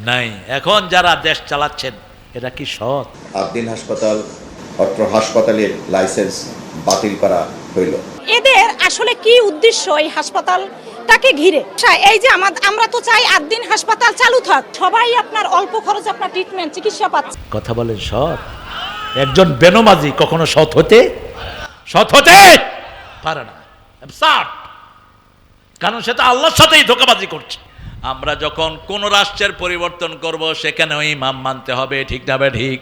নাই। এখন যারা দেশ চালাচ্ছেন এটা কি সৎ? আদ্দিন হাসপাতাল, অত্র হাসপাতালের লাইসেন্স বাতিল করা হইল। এদের আসলে কি উদ্দেশ্য এই হাসপাতালটাকে ঘিরে? এই যে আমরা তো চাই আদ্দিন হাসপাতাল চালু থাক, সবাই আপনার অল্প খরচে আপনার ট্রিটমেন্ট চিকিৎসা পাচ্ছে। কথা বলেন সৎ? একজন বেনমাজি কখনো সৎ হতে পারে না, কারণ সেটা আল্লাহর সাথেই ধোঁকাবাজি করছে। আমরা যখন কোন রাষ্ট্রের পরিবর্তন করব সেখানে ওই ইমাম মানতে হবে, ঠিক না বে ঠিক?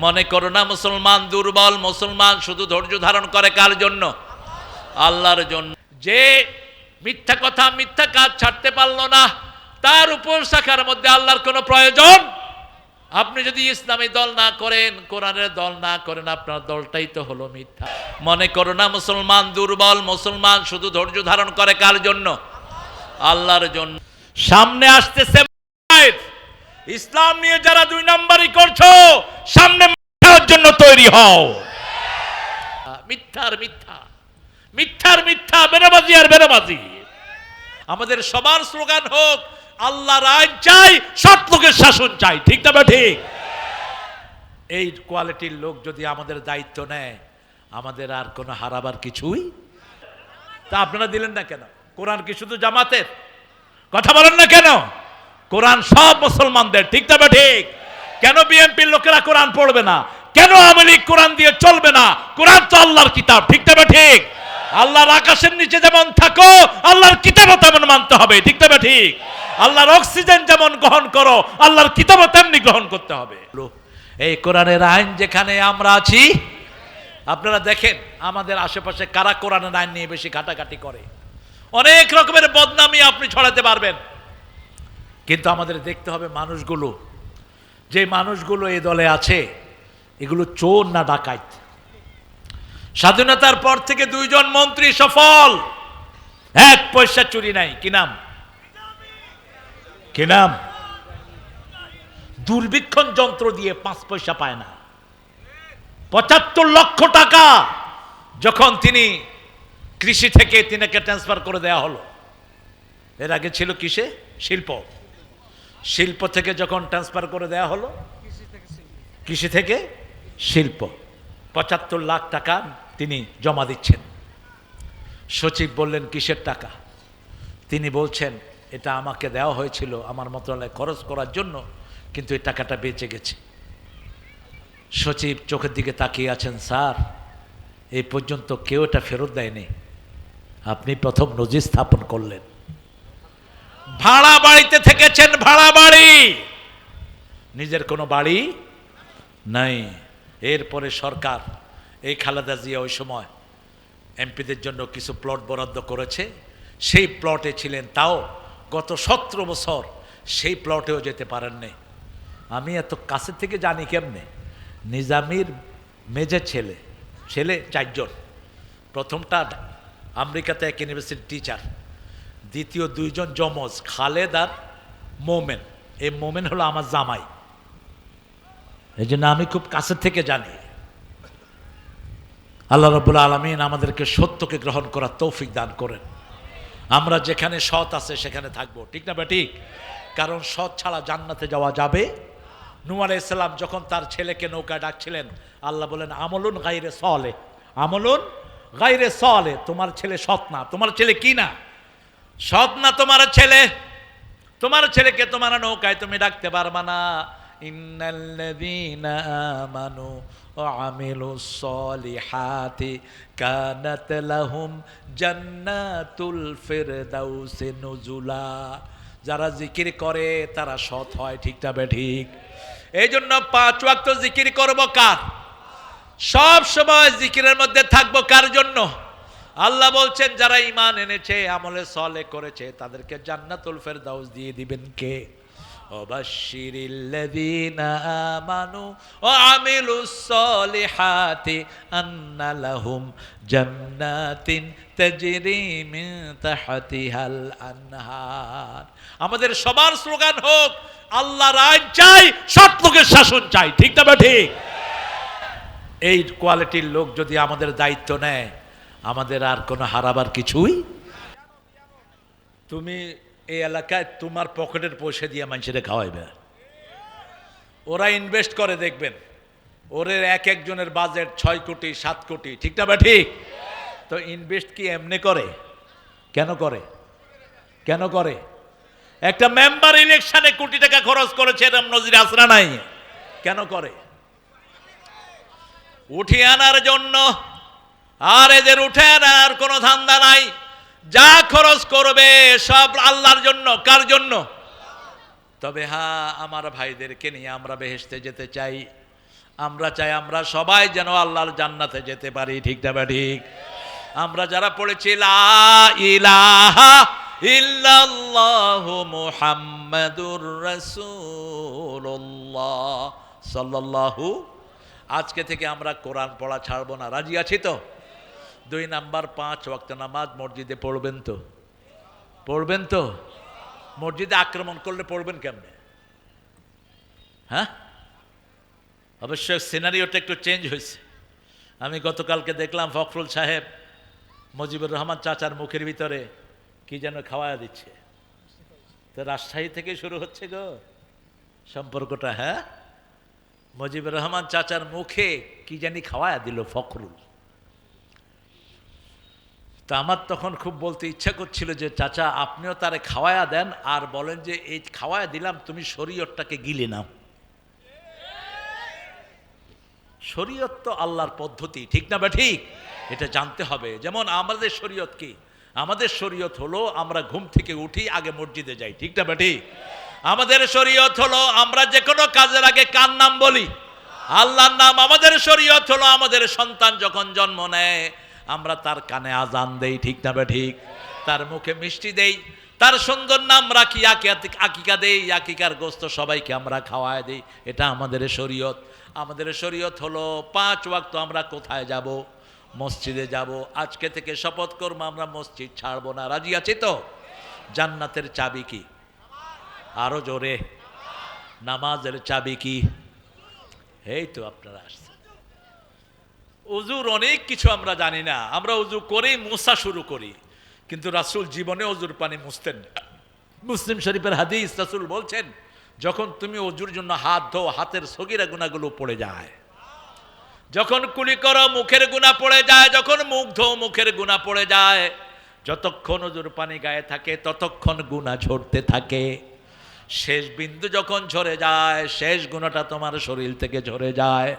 মনে করো না মুসলমান দুর্বল, মুসলমান শুধু ধৈর্য ধারণ করে কার জন্য? আল্লাহর জন্য। যে মিথ্যা কথা মিথ্যা কাজ ছাড়তে পারলো না, তার উপর শাখার মধ্যে আল্লাহর কোনো প্রয়োজন? আপনি যদি ইসলামী দল না করেন, কোরআনের দল না করেন, আপনার দলটাই তো হলো মিথ্যা। মনে করো না মুসলমান দুর্বল, মুসলমান শুধু ধৈর্য ধারণ করে কার জন্য? আল্লাহর জন্য। সামনে আসতেছে ইসলাম নিয়ে যারা দুই নাম্বারই করছো, সামনে মিথ্যার জন্য তৈরি হও। মিথ্যার মিথ্যা, মিথ্যার মিথ্যা, বেনামাজি আর বেনামাজি। আমাদের সবার স্লোগান হোক আল্লাহর আইন চাই, সৎ লোকের শাসন চাই, ঠিক না ঠিক? এই কোয়ালিটির লোক যদি আমাদের দায়িত্ব নেয়, আমাদের আর কোনো হারাবার কিছুই। তা আপনারা দিলেন না কেন? কোরআন কি শুধু জামাতের? কথা বলেন না কেন? কোরআন সব মুসলমানদের, ঠিক না ঠিক? কেন বিএনপির লোকেরা কোরআন পড়বে না? কেন আওয়ামী লীগ কোরআন দিয়ে চলবে না? কোরআন তো আল্লাহর কিতাব, ঠিক না ঠিক? আল্লাহর আকাশের নিচে যেমন থাকো, আল্লাহর কিতাবও তেমন মানতে হবে, ঠিক না ঠিক? আল্লাহর অক্সিজেন যেমন গ্রহণ করো, আল্লাহর কিতাবও তেমনি গ্রহণ করতে হবে। এই কোরআনের আইন যেখানে আমরা আছি, আপনারা দেখেন আমাদের আশেপাশে কারা কোরআনের আইন নিয়ে বেশি ঘাটাঘাটি করে। অনেক রকমের বদনামি আপনি ছড়াতে পারবেন, কিন্তু আমাদের দেখতে হবে মানুষগুলো, যে মানুষগুলো এই দলে আছে, এগুলো চোর না ডাকাইত? স্বাধীনতার পর থেকে 2 জন মন্ত্রী সফল, 1 পয়সা চুরি নাই। কি নাম? কি নাম? দুর্ভিক্ষণ যন্ত্র দিয়ে 5 পয়সা পায় না। 75 লক্ষ টাকা যখন তিনি কৃষি থেকে তিনাকে ট্রান্সফার করে দেওয়া হলো। এর আগে ছিল কিসে? শিল্প। শিল্প থেকে যখন ট্রান্সফার করে দেওয়া হলো, কৃষি থেকে শিল্প, 75 লাখ টাকা তিনি জমা দিচ্ছেন। সচিব বললেন কিসের টাকা? তিনি বলছেন এটা আমাকে দেওয়া হয়েছিল আমার মন্ত্রণালয়ে খরচ করার জন্য, কিন্তু এই টাকাটা বেঁচে গেছে। সচিব চোখের দিকে তাকিয়ে আছেন, স্যার এই পর্যন্ত কেউ এটা ফেরত দেয়নি, আপনি প্রথম নজির স্থাপন করলেন। ভাড়া বাড়িতে থেকেছেন, ভাড়া বাড়ি, নিজের কোনো বাড়ি নাই। এরপরে সরকার, এই খালেদা জিয়া ওই সময় এমপিদের জন্য কিছু প্লট বরাদ্দ করেছে, সেই প্লটে ছিলেন, তাও গত 17 বছর সেই প্লটেও যেতে পারেননি। আমি এত কাছে থেকে জানি কেমনে? নিজামীর মেজে ছেলে 4 জন, প্রথমটা আমেরিকাতে এক ইউনিভার্সিটির টিচার, দ্বিতীয় 2 জন যমজ, খালেদ আর মোমেন। এই মোমেন হলো আমার জামাই, এই জন্য আমি খুব কাছে থেকে জানি। আল্লাহ রাব্বুল আলামিন আমাদেরকে সত্যকে গ্রহণ করার তৌফিক দান করেন। আমরা যেখানে সৎ আছে সেখানে থাকবো, ঠিক না ঠিক? কারণ সৎ ছাড়া জান্নাতে যাওয়া যাবে। নূহ আলাইহিস সালাম যখন তার ছেলেকে নৌকায় ডাকছিলেন, আল্লাহ বলেন আমলুন গায়রে সালেহ, আমলুন গায়রে সালেহ, তোমার ছেলে সৎ না। তোমার ছেলে কি না? সৎ না তোমার ছেলে। তোমার ছেলেকে তোমার নৌকায় তুমি ডাকতে পারবা না। ইন্নাল্লাযীনা আমানু ওয়া আমিলুস সলিহাতি কানাত লাহুম জান্নাতুল ফিরদাউসি নুজুলা। যারা জিকির করে তারা সৎ হয়, ঠিক না ঠিক? এই জন্য 5 ওয়াক্ত জিকির করব কার? সব সময় জিকিরের মধ্যে থাকবো কার জন্য? আল্লাহ বলছেন যারা ঈমান এনেছে, আমলে সলে করেছে, তাদেরকে জান্নাতুল ফেরদাউস দিয়ে দিবেন কে? ওয়াবাশশিরিল্লাযীনা আমানু ওয়া আমিলুস সলিহাতি আন্না লাহুম জান্নাতিন তাজরি মিন তাহতিহাল আনহার। আমাদের সবার স্লোগান হোক আল্লাহর আইন চাই, সৎ লোকের শাসন চাই, ঠিক না ঠিক? এই কোয়ালিটির লোক যদি আমাদের দায়িত্ব নেয়, আমাদের আর কোনো হারাবার কিছুই। তুমি এই এলাকায় তোমার পকেটের পয়সা দিয়ে মানুষের খাওয়াইবে, ওরা ইনভেস্ট করে, দেখবেন ওদের এক একজনের বাজেট 6 কোটি 7 কোটি, ঠিক না বা ঠিক? তো ইনভেস্ট কি এমনি করে? কেন করে? কেন করে? একটা মেম্বার ইলেকশনে কোটি টাকা খরচ করেছে, এরকম নজির আসরা নাই। কেন করে? উঠিয়ে আনার জন্য। আর এদের উঠে আনার কোনো ধান্দা নাই। যা খরচ করবে সব আল্লাহর জন্য। কার জন্য? তবে হ্যাঁ, আমার ভাইদেরকে নিয়ে আমরা বেহেশতে যেতে চাই। আমরা চাই আমরা সবাই যেন আল্লাহর জান্নাতে যেতে পারি, ঠিক না ঠিক? আমরা যারা পড়েছি লা ইলাহা ইল্লাল্লাহু মুহাম্মাদুর রাসূলুল্লাহ সাল্লাল্লাহু, আজকে থেকে আমরা কোরআন পড়া ছাড়বো না। রাজি আছি তো? 2 নাম্বার, 5 ওয়াক্ত নামাজ মসজিদে পড়বেন তো? পড়বেন তো? মসজিদে আক্রমণ করলে পড়বেন কেমনে? হ্যাঁ, অবশ্য সিনারিওটা একটু চেঞ্জ হয়েছে। আমি গতকালকে দেখলাম ফখরুল সাহেব মুজিবুর রহমান চাচার মুখের ভিতরে কি যেন খাওয়ায়া দিচ্ছে। তো রাজশাহী থেকে শুরু হচ্ছে গো সম্পর্কটা। হ্যাঁ, মুজিবুর রহমান চাচার মুখে কি জানি খাওয়ায়া দিল ফখরুল। তা আমার তখন খুব বলতে ইচ্ছা করছিল যে চাচা আপনিও তারে খাওয়ায়া দেন, আর বলেন যে এই খাওয়ায়া দিলাম, তুমি শরীয়তটাকে গিলে নাও। শরীয়ত তো আল্লাহর পদ্ধতি, ঠিক না বা ঠিক? এটা জানতে হবে। যেমন আমাদের শরীয়ত কি? আমাদের শরীয়ত হলো আমরা ঘুম থেকে উঠি আগে মসজিদে যাই, ঠিক না বা ঠিক? আমাদের শরীয়ত হলো আমরা যে কোনো কাজের আগে কার নাম বলি? আল্লাহর নাম। আমাদের শরীয়ত হলো আমাদের সন্তান যখন জন্ম নেয় আমরা তার কানে আজান দেই, ঠিক না বা ঠিক? তার মুখে মিষ্টি দেই, তার সুন্দর নাম রাখি, আকিকা দেই, আকিকার গোস্ত সবাইকে আমরা খাওয়ায় দিই। এটা আমাদের শরীয়ত। আমাদের শরীয়ত হলো 5 ওয়াক্ত আমরা কোথায় যাব? মসজিদে যাব। আজকে থেকে শপথ করবো আমরা মসজিদ ছাড়বো না। রাজি আছি তো? জান্নাতের চাবি কি? আরো জোরে। নামাজের চাবি কি? এই তো আপনারা আসছেন। উজুর অনেক কিছু আমরা জানি না। আমরা উজু করেই মুসা শুরু করি, কিন্তু রাসূল জীবনে উজুর পানি মুছতেন না। মুসলিম শরীফের হাদিস, রাসূল বলছেন যখন তুমি অজুর জন্য হাত ধো হাতের সগীরা গুনাহগুলো পড়ে যায়। যখন কুলি করো মুখের গুনাহ পড়ে যায়। যখন মুখ ধো মুখের গুনাহ পড়ে যায়। যতক্ষণ অজুর পানি গায়ে থাকে ততক্ষণ গুনাহ ঝরতে থাকে। শেষ বিন্দু যখন ঝরে যায়, শেষ গুনাহটা তোমার শরীর থেকে ঝরে যায়।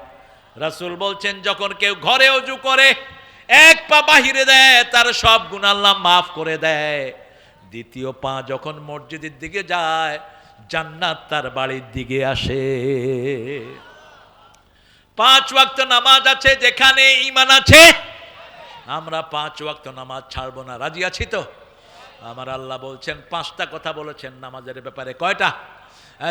রাসূল বলছেন যখন কেউ ঘরে অজু করে 1 পা বাহিরে দেয় তার সব গুনাহ আল্লাহ মাফ করে দেয়। দ্বিতীয় পা যখন মসজিদের দিকে যায় জান্নাত তার বাড়ির দিকে আসে। 5 ওয়াক্ত নামাজ আছে যেখানে ঈমান আছে। আমরা 5 ওয়াক্ত নামাজ ছাড়বো না। রাজি আছি তো? আমার আল্লাহ বলছেন 5টা কথা বলেছেন নামাজের ব্যাপারে। কয়টা?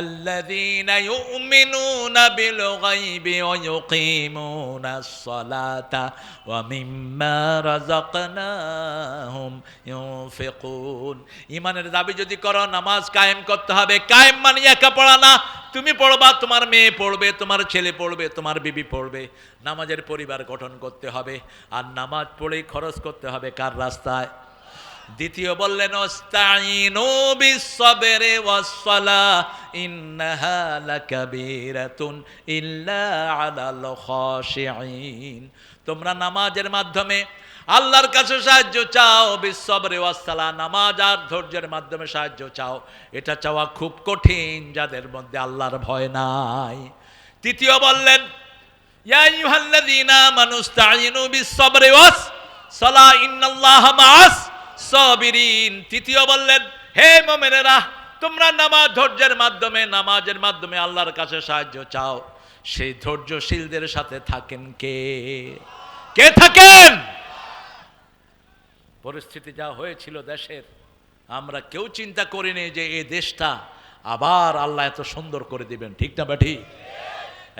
আল্লাযীনা ইউমিনুনা বিল গায়বি ওয়া ইউকিমুনাস সালাতা ওয়া মিম্মা রাযাকনাহুম ইউনফিকুন। ঈমানের দাবি যদি করো নামাজ কায়েম করতে হবে। কায়েম মানে একা পড়া না, তুমি পড়বা, তোমার মেয়ে পড়বে, তোমার ছেলে পড়বে, তোমার বিবি পড়বে। নামাজের পরিবার গঠন করতে হবে, আর নামাজ পড়েই খরচ করতে হবে কার রাস্তায়? দ্বিতীয় বললেন ওয়াস্তাঈনু বিস-সাবরি ওয়াস-সালাহ ইন্নাহা লাকাবীরাতুন ইল্লা আলাল খাশিঈন। তোমরা নামাজের মাধ্যমে আল্লাহর কাছে সাহায্য চাও। বিস-সাবরি ওয়াস-সালাহ, নামাজ আর ধৈর্যের মাধ্যমে সাহায্য চাও। এটা চাওয়া খুব কঠিন যাদের মধ্যে আল্লাহর ভয় নাই। তৃতীয় বললেন ইয়া আইয়ুহাল্লাযীনা আমানু ইসতাঈনু বিস-সাবরি ওয়াস-সালাহ ইন্নাল্লাহা মা'আস সাবিরিন। তৃতীয় বললেন হে মুমিনেরা তোমরা নামাজ ধৈর্যের মাধ্যমে নামাজের মাধ্যমে আল্লাহর কাছে সাহায্য চাও। সেই ধৈর্যশীলদের সাথে থাকেন কে? কে থাকেন? পরিস্থিতি যা হয়েছিল দেশের, আমরা কেউ চিন্তা করিনি যে এই দেশটা আবার আল্লাহ এত সুন্দর করে দিবেন, ঠিক না বেঠি?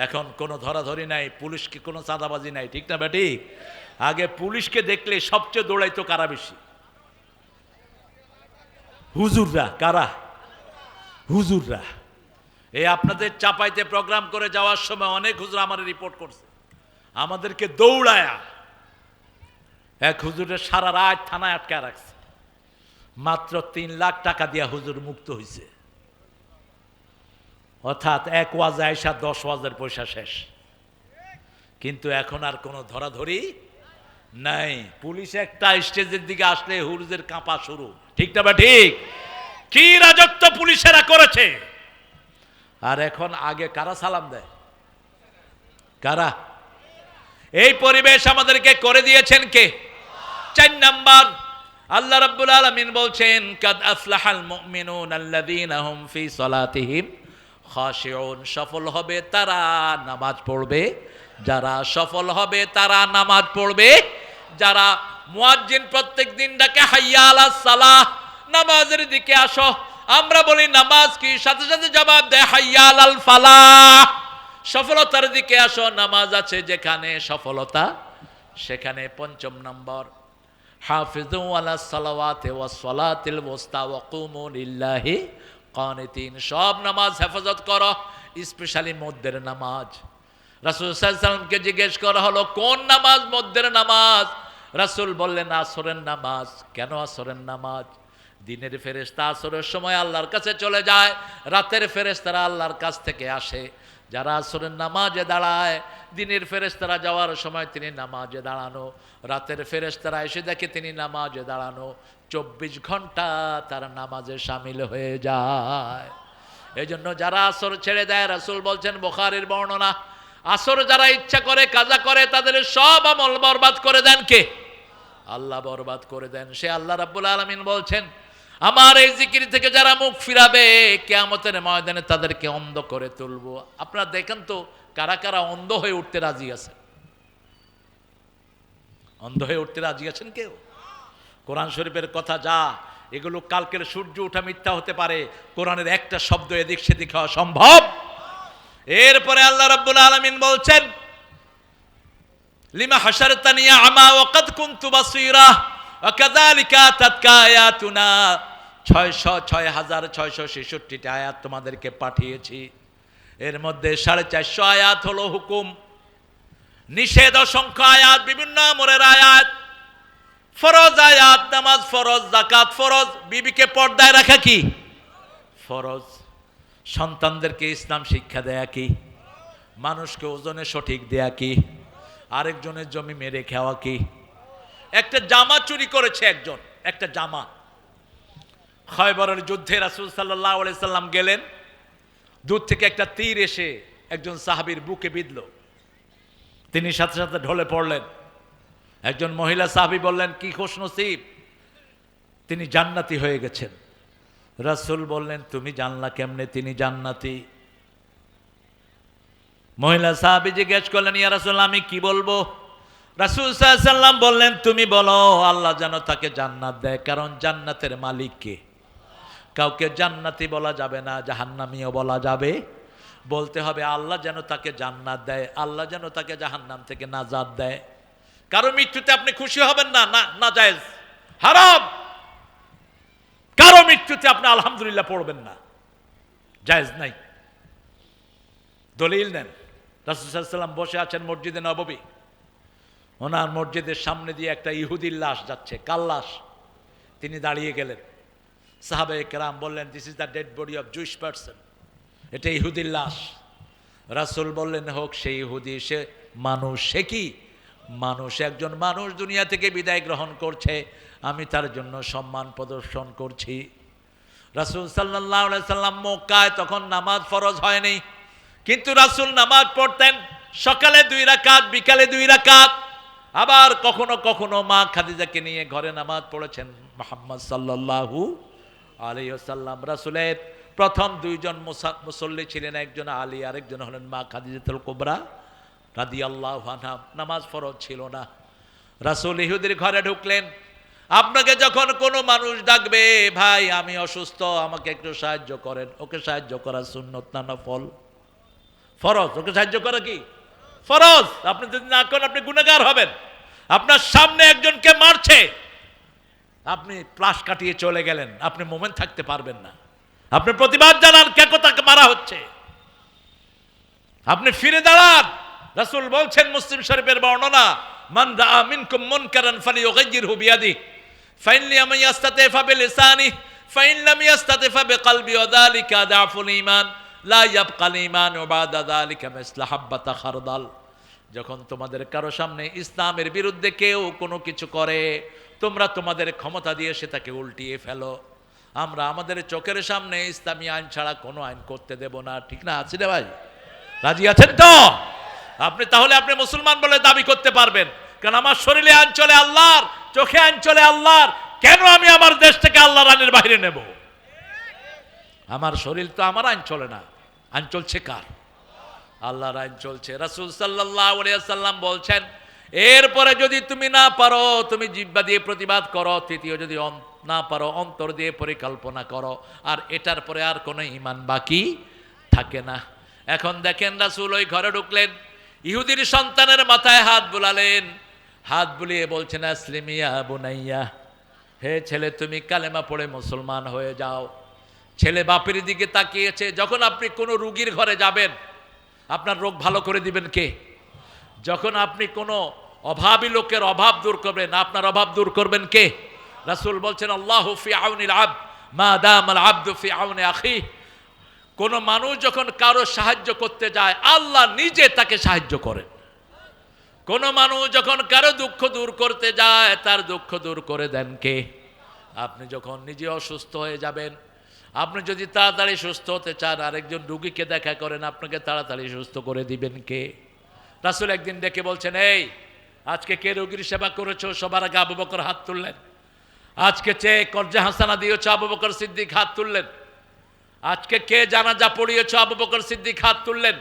এখন কোনো ধরাধরি নাই, পুলিশকে কোনো চাঁদাবাজি নাই, ঠিক না বেঠি? আগে পুলিশকে দেখলে সবচেয়ে দৌড়াইতো কারা বেশি? হুজুররা। কারা? হুজুররা। এই আপনাদের চাপাইতে প্রোগ্রাম করে যাওয়ার সময় অনেক হুজুর আমার রিপোর্ট করছে আমাদেরকে দৌড়ায়া। এক হুজুরের সারা রাত থানায় আটকায় রাখছে, মাত্র 3 লাখ টাকা দিয়া হুজুর মুক্ত হয়েছে। অর্থাৎ 1 ওয়াজে আইসা 10 ওয়াজের পয়সা শেষ। কিন্তু এখন আর কোনো ধরাধরি নাই। পুলিশ একটা স্টেজের দিকে আসলে হুরুজের কাঁপা শুরু, ঠিক না বা ঠিক? কি রাজত্ব পুলিশেরা করেছে। আর এখন আগে কারা সালাম দেয়? কারা? এই পরিবেশ আমাদেরকে করে দিয়েছেন কে? 4 নাম্বার, আল্লাহ রাব্বুল আলামিন বলছেন কাদ আফলাহাল মুমিনুন আল্লাযীনা হুম ফি সালাতিহিম খাশিউন। সফল হবে তারা নামাজ পড়বে যারা, সফল হবে তারা নামাজ পড়বে যারা। মুয়াজ্জিন প্রত্যেকদিন ডাকে হাইয়া আলাস সালাহ, নামাজের দিকে আসো। আমরা বলি নামাজ কি, সাথে সাথে জবাব দেয় হাইয়া আলাল ফালাহ, সফলতার দিকে আসো। নামাজ আছে যেখানে সফলতা সেখানে। 5 নম্বর, হাফিজু আলাস সালাওয়াতি ওয়াস সালাতিল ওয়াসতা ওয়া কুমু লিল্লাহি কানিতিন। সব নামাজ হেফাজত করো, স্পেশালি মধ্যের নামাজ। রাসূল সাল্লাল্লাহু আলাইহি ওয়াসাল্লামকে জিজ্ঞেস করা হলো কোন নামাজ মধ্যের নামাজ? রাসূল বললেন আসরের নামাজ। কেন আসরের নামাজ? দিনের ফেরেশতা আসরের সময় আল্লাহর কাছে চলে যায়, রাতের ফেরেশতারা আল্লাহর কাছ থেকে আসে। যারা আসরের নামাজে দাঁড়ায়, দিনের ফেরেশতারা যাওয়ার সময় তিনি নামাজে দাঁড়ানো, রাতের ফেরেশতারা এসে দেখে তিনি নামাজে দাঁড়ানো। 24 ঘন্টা তার নামাজে শামিল হয়ে যায়। এই জন্য যারা আসর ছেড়ে দেয়, রাসূল বলছেন বুখারীর বর্ণনা, আসর যারা ইচ্ছা করে কাজা করে তাদের সব আমল বরবাদ করে দেন কে? আল্লাহ বরবাদ করে দেন। সে আল্লাহ রাব্বুল আলামিন বলছেন আমার এই জিকির থেকে যারা মুখ ফিরাবে কিয়ামতের ময়দানে তাদেরকে অন্ধ করে তুলবো। আপনারা দেখেন তো কারা কারা অন্ধ হয়ে উঠতে রাজি আছে? অন্ধ হয়ে উঠতে রাজি আছেন কেউ? কোরআন শরীফের কথা যা, এগুলো কালকের সূর্য ওঠা মিথ্যা হতে পারে, কোরআনের একটা শব্দ এদিক সেদিক হওয়া সম্ভব। এরপরে আল্লাহ রাব্বুল আলামিন বলছেন লিমা হাশারতানি আমা ওয়া কাদ কুনতু বাসীরা ওয়া কাযালিকা আতাতকা আয়াতুনা। 6666টা আয়াত তোমাদেরকে পাঠিয়েছি, এর মধ্যে 450 আয়াত হলো হুকুম, নিষেধ অসংখ্য আয়াত, বিভিন্ন আমরের আয়াত, ফরজ আয়াত, নামাজ ফরজ, যাকাত ফরজ, বিবিকে পর্দায় রাখা কি ফরজ, সন্তানদেরকে ইসলাম শিক্ষা দেয়া কি, মানুষকে ওজনে সঠিক দেয়া কি, আরেকজনের জমি মেরে খাওয়া কি। একটা জামা চুরি করেছে একজন, একটা জামা। খয়বরের যুদ্ধে রাসূল সাল্লাল্লাহু আলাইহি সাল্লাম গেলেন, দূর থেকে একটা তীর এসে একজন সাহাবীর বুকে বিঁধল, তিনি সাথে সাথে ঢলে পড়লেন। একজন মহিলা সাহাবী বললেন কি খুশনসিব, তিনি জান্নাতি হয়ে গেছেন। রাসূল বললেন তুমি জানলা কেমনে তিনি জান্নাতি? মহিলা সাহাবী জিজ্ঞেস করলেন ইয়া রাসূলুল্লাহ আমি কি বলবো? রাসূল সাল্লাল্লাহু আলাইহি সাল্লাম বললেন তুমি বলো আল্লাহ যেন তাকে জান্নাত দেয়, কারণ জান্নাতের মালিক কে? কাউকে জান্নাতি বলা যাবে না, জাহান্নামীও বলা যাবে। বলতে হবে আল্লাহ যেন তাকে জান্নাত দেয়, আল্লাহ যেন তাকে জাহান্নাম থেকে নাজাত দেয়। কারো মৃত্যুতে আপনি খুশি হবেন না, না নাজায়েজ, হারাম। কারো মৃত্যুতে আপনি আলহামদুলিল্লাহ পড়বেন না, জায়েজ নাই। দলিল নেন, রাসূল সাল্লাল্লাহু আলাইহি ওয়াসাল্লাম বসে আছেন মসজিদে নববী, ওনার মসজিদের সামনে দিয়ে একটা ইহুদির লাশ যাচ্ছে, কাল লাশ। তিনি দাঁড়িয়ে গেলেন, সাহাবায়ে কেরাম বললেন this is the dead body of Jewish person, এটা ইহুদির লাশ। রাসূল বললেন হোক সে ইহুদি, সে মানুষ। সে কি মানুষ? একজন মানুষ দুনিয়া থেকে বিদায় গ্রহণ করছে, আমি তার জন্য সম্মান প্রদর্শন করছি। রাসূল সাল্লাল্লাহু আলাইহি সাল্লাম মক্কায় তখন নামাজ ফরজ হয়নি, কিন্তু রাসূল নামাজ পড়তেন, সকালে 2 রাকাত, বিকালে 2 রাকাত। আবার কখনো কখনো মা খাদিজাকে নিয়ে ঘরে নামাজ পড়েছেন মুহাম্মদ সাল্লাল্লাহু আলাইহি ওয়াসাল্লাম। রাসূলের প্রথম 2 জন মুসল্লি ছিলেন, একজন আলী, আরেকজন হলেন মা খাদিজাতুল কুবরা রাদিয়াল্লাহু আনহা। নামাজ ফরজ ছিল না। রাসূল ইহুদির ঘরে ঢুকলেন, আপনাকে যখন কোনো মানুষ ডাকবে ভাই আমি অসুস্থ আমাকে একটু সাহায্য করেন, ওকে সাহায্য করা সুন্নত না নফল? ফরজ। ওকে সাহায্য করা কি ফরজ। আপনি যদি না করেন আপনি গুনাহগার হবেন। আপনার সামনে একজনকে মারছে, আপনি প্লাস কাটিয়ে চলে গেলেন, আপনি মোমেন্ট থাকতে পারবেন না। আপনি প্রতিবাদ জানান কে কোথাকে মারা হচ্ছে, আপনি ফিরে দাঁড়ান। রাসূল বলছেন মুসলিম শরীফের বর্ণনা মান রাআ মিনকুম মুনকারান ফালিয়ুগাইয়িরহু বিয়াদিহি ফাইন লাম ইয়াস্তাতি ফাবিলিসানিহি ফাইন লাম ইয়াস্তাতি ফাবিকলবিহি ওয়া যালিকা দাফুল ঈমান। লা ইয়াবকাল ঈমানু বাদা যালিকা মিসলা হাব্বাতা খারদাল। যখন তোমাদের কারো সামনে ইসলামের বিরুদ্ধে কেউ কোনো কিছু করে, তোমরা তোমাদের ক্ষমতা দিয়ে সেটাকে উল্টিয়ে ফেলো। আমরা আমাদের চোখের সামনে ইসলামী আইন ছাড়া কোনো আইন করতে দেব না, ঠিক না? আছে রে ভাই, রাজি আছেন তো? আপনি তাহলে আপনি মুসলমান বলে দাবি করতে পারবেন, কারণ আমার শরীরে আইন চলে আল্লাহর, চোখে আইন চলে আল্লাহর। কেন আমি আমার দেশ থেকে আল্লাহর আইনের বাইরে নেব? আমার শরীর তো আমার আইন চলে না, আইন চলছে কার? আল্লাহর আইন চলছে। রাসূল সাল্লাল্লাহু আলাইহি ওয়াসাল্লাম বলছেন, এরপরে যদি তুমি না পারো তুমি জিহ্বা দিয়ে প্রতিবাদ করো, তৃতীয় যদি না পারো অন্তর দিয়ে পরিকল্পনা করো, আর এটার পরে আর কোনো ঈমান বাকি থাকে না। এখন দেখেন রাসূল ওই ঘরে ঢুকলেন, ইহুদির সন্তানের মাথায় হাত বুলালেন, হাত বুলিয়ে বলছেন আসলিম ইয়া বুনাইয়া, হে ছেলে তুমি কালেমা পড়ে মুসলমান হয়ে যাও। ছেলে বাপের দিকে তাকিয়েছে। যখন আপনি কোনো রোগীর ঘরে যাবেন, আপনার রোগ ভালো করে দিবেন কে? যখন আপনি কোনো অভাবী লোকের অভাব দূর করবেন, আপনার অভাব দূর করবেন কে? রাসূল বলছেন আল্লাহু ফি আউনিল আবদ মা দামাল আবদু ফি আউনি আখিহি। কোন মানুষ যখন কারো সাহায্য করতে যায়, আল্লাহ নিজে তাকে সাহায্য করেন। কোন মানুষ যখন কারো দুঃখ দূর করতে যায়, তার দুঃখ দূর করে দেন কে? আপনি যখন নিজে অসুস্থ হয়ে যাবেন, আপনি যদি তাড়াতাড়ি সুস্থ হতে চান, আরেকজন রোগীকে দেখা করেন, আপনাকে তাড়াতাড়ি সুস্থ করে দিবেন কে? রাসূল একদিন ডেকে বলছেন, এই আজকে কে রোগীর সেবা করেছো? সবার আগে আবু বকর হাত তুললেন। আজকে চেয়ে কর্জে হাসানা দিয়েছো? আবু বকর সিদ্দিক হাত তুললেন। আজকে কে জানাজা পড়িয়েছো? আবু বকর সিদ্দিক হাত তুললেন।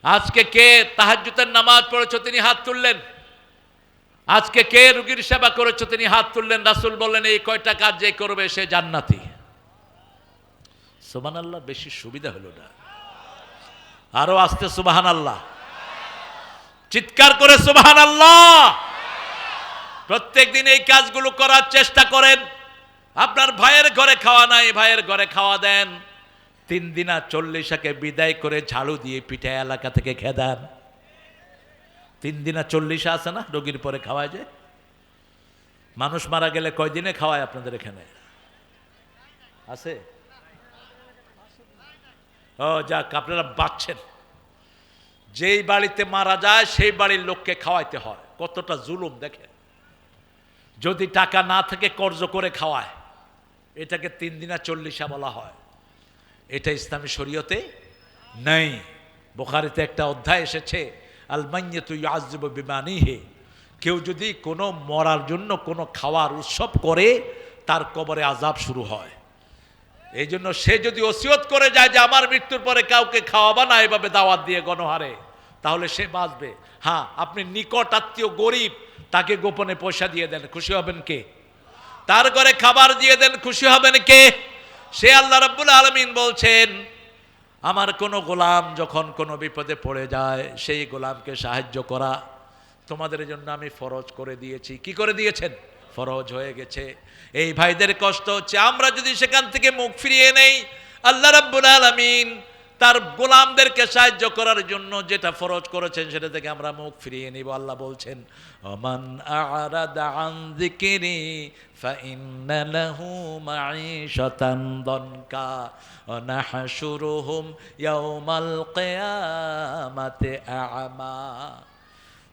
আজকে কে তাহাজ্জুদের নামাজ পড়েছো? তিনি হাত তুললেন। আজকে কে রোগীর সেবা করেছো? তিনি হাত তুললেন। রাসূল বললেন, এই কয়টা কাজ যে করবে সে জান্নাতি। সুবহানাল্লাহ, বেশি সুবিধা হলো না? আরো আস্তে সুবহানাল্লাহ, চিৎকার করে সুবহানাল্লাহ। প্রত্যেক দিন এই কাজগুলো করার চেষ্টা করেন। আপনার ভাইয়ের ঘরে খাওয়া নাই, ভাইয়ের ঘরে খাওয়া দেন। 3 দিনা 40টাকে বিদায় করে ঝাড়ু দিয়ে পিঠা এলাকা থেকে খেদান। 3 দিনা 40 আছে না, রোগীর পরে খাওয়া যায়। মানুষ মারা গেলে কয়দিনে খাওয়ায় আপনাদের এখানে? আছে? ও যাক, আপনারা বাঁচছেন। যেই বাড়িতে মারা যায় সেই বাড়ির লোককে খাওয়াইতে হয়। কতটা জুলুম দেখেন। যদি টাকা না থেকে কর্জ করে খাওয়ায়, এটাকে 3 দিনা 40 বলা হয়। এটা ইসলামী শরীয়তে নেই। বুখারীতে একটা অধ্যায় এসেছে, আল মাইয়াতু ইউআযযাবু বিমানিহি। কেউ যদি কোনো মরার জন্য কোনো খাওয়ার উৎসব করে, তার কবরে আযাব শুরু হয়। এই জন্য সে যদি ওসিয়ত করে যায় যে আমার মৃত্যুর পরে কাউকে খাওয়াবা না এভাবে দাওয়াত দিয়ে গণহারে, তাহলে সে বাঁচবে। হ্যাঁ, আপনি নিকট আত্মীয় গরিব, তাকে গোপনে পয়সা দিয়ে দেন, খুশি হবেন কে? তার ঘরে খাবার দিয়ে দেন, খুশি হবেন কে? সে আল্লাহ রাব্বুল আলামিন বলছেন, আমার কোনো গোলাম যখন কোনো বিপদে পড়ে যায়, সেই গোলামকে সাহায্য করা তোমাদের জন্য আমি ফরজ করে দিয়েছি। কি করে দিয়েছেন? ফরজ হয়ে গেছে। এই ভাইদের কষ্ট হচ্ছে, আমরা যদি সেখান থেকে মুখ ফিরিয়ে নেই, আল্লাহ রাব্বুল আলামিন তার গোলামদেরকে সাহায্য করার জন্য যেটা ফরজ করেছেন সেটা থেকে আমরা মুখ ফিরিয়ে নিব। আল্লাহ বলছেন, ওমান আ'রাদা আন যিকরি ফাইন্না লাহু মাঈশাতান দনকা ওয়া নাহশুরুহুম ইয়াওমাল কিয়ামাতি আ'মা।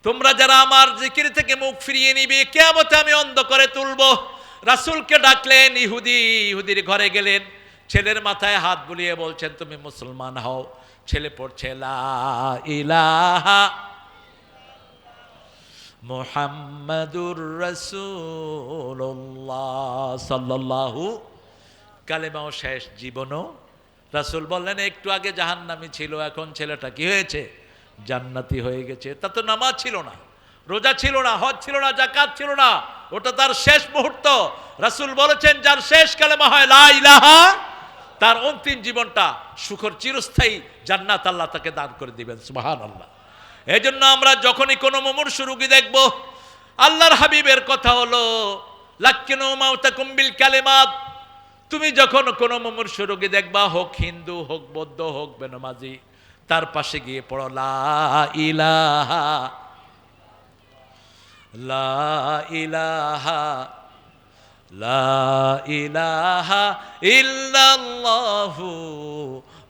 তোমরা যারা আমার জিকির থেকে মুখ ফিরিয়ে নিবে, কিয়ামতে আমি অন্ধ করে তুলব। রাসূলকে ডাকলেন, ইহুদির ঘরে গেলেন, ছেলের মাথায় হাত বুলিয়ে বলছেন, তুমি মুসলমান হও। ছেলে পড়ছে লা ইলাহা মুহাম্মাদুর রাসূলুল্লাহ সাল্লাল্লাহু। কালেমাও শেষ, জীবনও। রাসূল বললেন, একটু আগে জাহান্নামী ছিল, এখন ছেলেটা কি হয়েছে? জান্নাতি হয়ে গেছে। তা তো নামাজ ছিল না, রোজা ছিল না, হজ ছিল না, যাকাত ছিল না, ওটা তার শেষ মুহূর্ত। রাসূল বলেছেন, যার শেষ কালেমা হয় লা ইলাহা, তার অন্তিম জীবনটা সুখের চিরস্থায়ী জান্নাত আল্লাহ তাকে দান করে দিবেন। সুবহানাল্লাহ। এই জন্য আমরা যখনই কোনো মুমূর্ষু রোগী দেখব, আল্লাহর হাবিবের কথা হলো লাক্কিনু মাউতাকুম বিল কালিমাত। তুমি যখন কোনো মুমূর্ষু রোগী দেখবা, হোক হিন্দু, হোক বৌদ্ধ, হোক বেনামাজি, তার পাশে গিয়ে পড়ো লা ইলাহা লা ইলাহা লা ইলাহা ইল্লাল্লাহু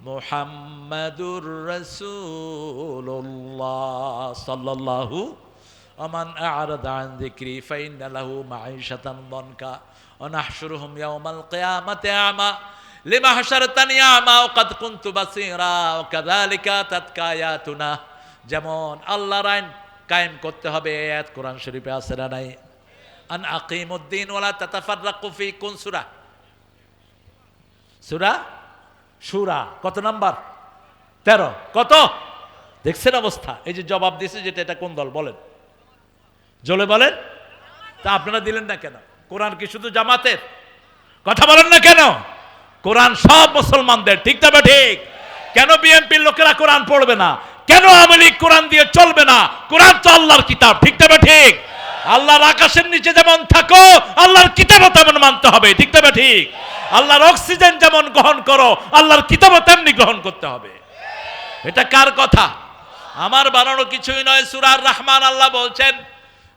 মুহাম্মাদুর রাসূলুল্লাহ সাল্লাল্লাহু আমান আ'রাদা আন যিকরি ফাইন্না লাহু মাঈশাতান দানকা ওয়া নাহশুরুহুম ইয়াওমাল কিয়ামাতি আমা লিমা হাশারতানি আমা ওয়া কাদ কুনতু বাসীরা ওয়া কাযালিকা তাতকা আয়াতুনা। যেমন আল্লাহর আইন কায়েম করতে হবে, আয়াত কোরআন শরীফে আছে না নাই? আন আকিমুদ্দিন ওয়া লা তাতাফাররাকু ফি, কোন সূরা? সূরা সূরা কত নাম্বার? 13। কত দেখছেন অবস্থা? এই যে জবাব দিয়েছে যেটা, এটা কোন দল বলেন? জলে বলেন। তা আপনারা দিলেন না কেন? কোরআন কি শুধু জামাতের? কথা বলেন না কেন? কোরআন সব মুসলমানদের, ঠিক না? ঠিক। কেন বিএনপির লোকেরা কোরআন পড়বে না? কেন আওয়ামী লীগ কোরআন দিয়ে চলবে না? কোরআন তো আল্লাহর কিতাব, ঠিক না? ঠিক। আল্লাহর আকাশের নিচে যেমন থাকো, আল্লাহর কিতাবও তেমন মানতে হবে, ঠিক না? ঠিক। আল্লাহর অক্সিজেন যেমন গ্রহণ করো, আল্লাহর কিতাবও তেমনি গ্রহণ করতে হবে। এটা কার কথা? আমার বানানো কিছুই নয়। সূরা আর রহমান আল্লাহ বলছেন,